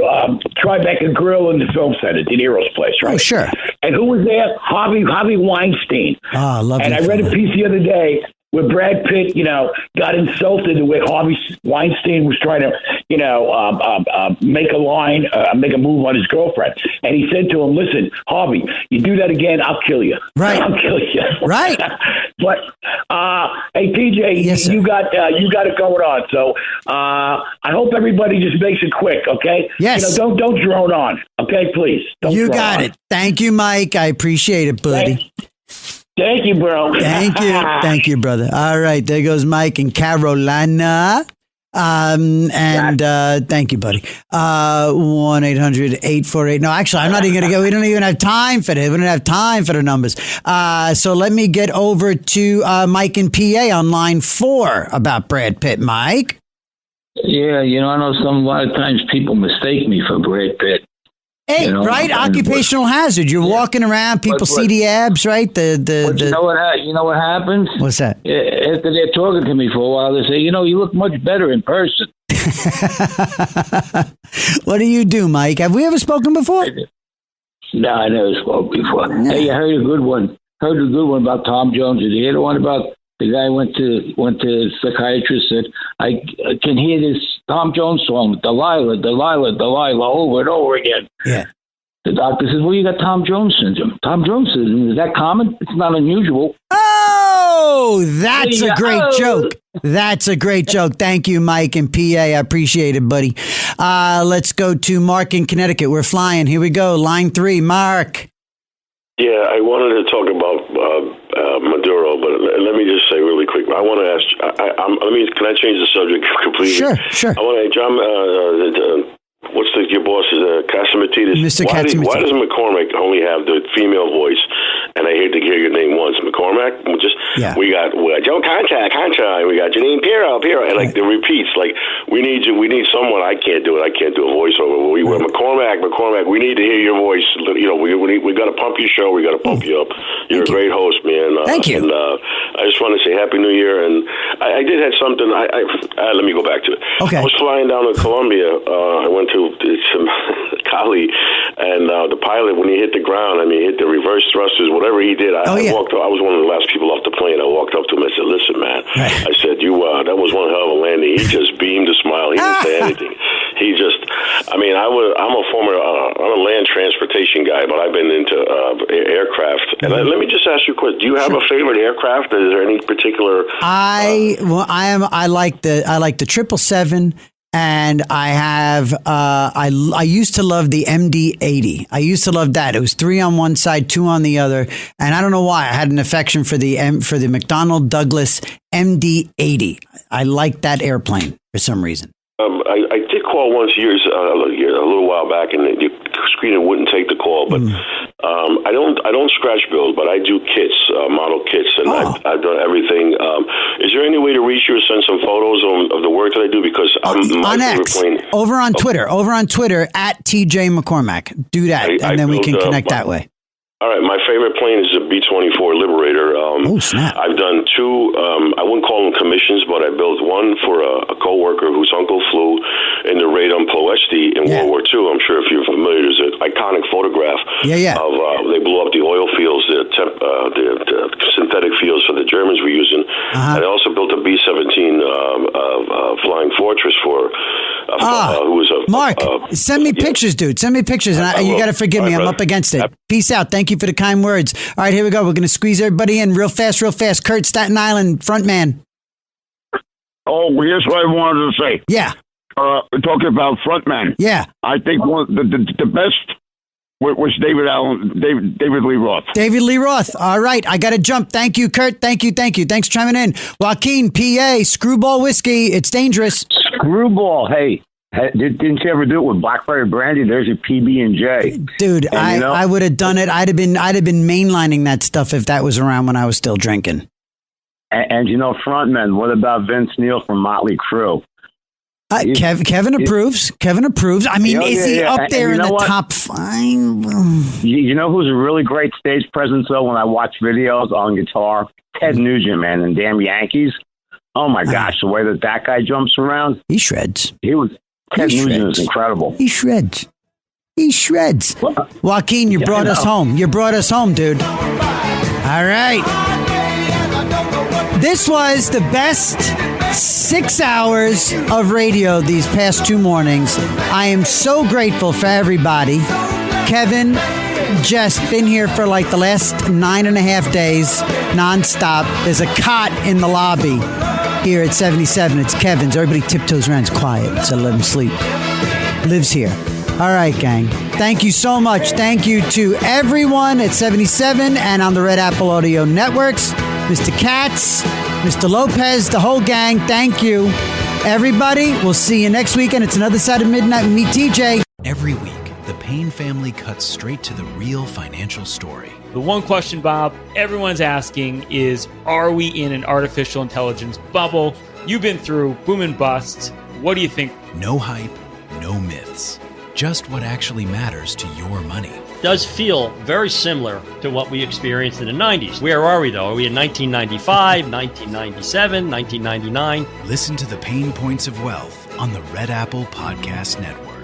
Tribeca Grill in the Film Center, De Niro's place, right? Oh, sure. And who was there? Harvey Weinstein. Oh, lovely. And I read a piece the other day where Brad Pitt, got insulted the way Harvey Weinstein was trying to, make a move on his girlfriend. And he said to him, listen, Harvey, you do that again, I'll kill you. Right. I'll kill you. Right. But, hey, TJ, yes, you got it going on. So I hope everybody just makes it quick, okay? Yes. Don't drone on, okay, please. You got it. Thank you, Mike. I appreciate it, buddy. Thank you, bro. Thank you, brother. All right, there goes Mike in Carolina. Thank you, buddy. 1-800-848. No, actually, I'm not even going to go. We don't even have time for that. We don't have time for the numbers. So let me get over to Mike in PA on line 4 about Brad Pitt. Mike? Yeah, I know a lot of times people mistake me for Brad Pitt. Hey, right? Occupational hazard. You're walking around, people see the abs, right? You know what happens? What's that? After they're talking to me for a while, they say, you look much better in person. What do you do, Mike? Have we ever spoken before? No, I never spoke before. Yeah. Hey, I heard a good one. About Tom Jones. Did you hear the one about the guy went to the psychiatrist, said, I can hear this Tom Jones song, Delilah, over and over again. Yeah. The doctor says, well, you got Tom Jones syndrome. Tom Jones syndrome, is that common? It's not unusual. Oh, that's a great joke. That's a great joke. Thank you, Mike in PA. I appreciate it, buddy. Let's go to Mark in Connecticut. We're flying. Here we go. Line 3, Mark. Yeah, I wanted to talk about Maduro, but let me just say really quick. I want to ask. Can I change the subject completely? Sure. I want to, John. what's your boss? Catsimatidis. Mr. Why Catsimatidis. does McCormick only have the female voice? And I hate to hear your name once, McCormack. We got Joe Concha, and we got Janine Pirro, and like the repeats. Like we need someone. I can't do it. I can't do a voiceover. We're McCormack. We need to hear your voice. You know, we got to pump your show. We got to pump you up. You're a great host, man. Thank you. And I just want to say Happy New Year. And I did have something. Let me go back to it. Okay. I was flying down to Colombia. I went to some Cali, and the pilot, when he hit the ground, he hit the reverse thrusters, whatever he did. I walked up. I was one of the last people off the plane. I walked up to him and said, "Listen, man," I said, that was one hell of a landing. He just beamed a smile. He didn't say anything. He just, I'm a land transportation guy, but I've been into aircraft. And let me just ask you a question. Do you have a favorite aircraft? Is there any particular? I like the 777. And I have, I used to love the MD-80. I used to love that. It was 3 on one side, 2 on the other. And I don't know why I had an affection for the McDonnell Douglas MD-80. I liked that airplane for some reason. I did call once a little while back, and the screener wouldn't take the call. But I don't scratch build, but I do kits, model kits, and I've done everything. Is there any way to reach you or send some photos of the work that I do? Because on X, over on Twitter at TJ McCormack. Do that, and then we can connect that way. All right, my favorite plane is the B-24 Liberator. Snap. I've done 2, I wouldn't call them commissions, but I built one for a coworker whose uncle flew in the Radom Ploesti in World War II. I'm sure if you're familiar, there's an iconic photograph of they blew up the oil fields, the synthetic fields for the Germans were using. And I also built a B-17 Flying Fortress for who was a... Mark, send me pictures, dude. Send me pictures. And you got to forgive me. I'm up against it. Peace out. Thank you for the kind words. All right, here we go. We're going to squeeze everybody in real fast. Kurt, Staten Island, front man. Oh, here's what I wanted to say. Yeah. Talking about frontman. Yeah. I think the best was David Lee Roth. David Lee Roth. All right. I got to jump. Thank you, Kurt. Thank you. Thanks for chiming in. Joaquin, PA, Screwball Whiskey. It's dangerous. Screwball. Hey. Didn't you ever do it with Blackberry Brandy? There's your PB&J. Dude, I would have done it. I'd have been mainlining that stuff if that was around when I was still drinking. And frontmen, what about Vince Neil from Motley Crue? Kevin approves. I mean, is he up there in the top 5? You know who's a really great stage presence, though, when I watch videos on guitar? Ted Nugent, man, and Damn Yankees. Oh, my gosh, the way that guy jumps around. He shreds. Ted Nugent is incredible. He shreds. Joaquin, you brought us home. You brought us home, dude. All right. This was the best 6 hours of radio these past 2 mornings. I am so grateful for everybody. Kevin, just been here for like the last 9.5 days, nonstop. There's a cot in the lobby here at 77. It's Kevin's. Everybody tiptoes around. It's quiet, so let him sleep. Lives here. All right, gang. Thank you so much. Thank you to everyone at 77 and on the Red Apple Audio Networks. Mr. Katz, Mr. Lopez, the whole gang. Thank you. Everybody, we'll see you next weekend. It's another side of midnight with me, TJ. Every week, the Payne family cuts straight to the real financial story. The one question, Bob, everyone's asking is, are we in an artificial intelligence bubble? You've been through boom and bust. What do you think? No hype, no myths. Just what actually matters to your money. Does feel very similar to what we experienced in the 90s. Where are we, though? Are we in 1995, 1997, 1999? Listen to the Pain Points of Wealth on the Red Apple Podcast Network.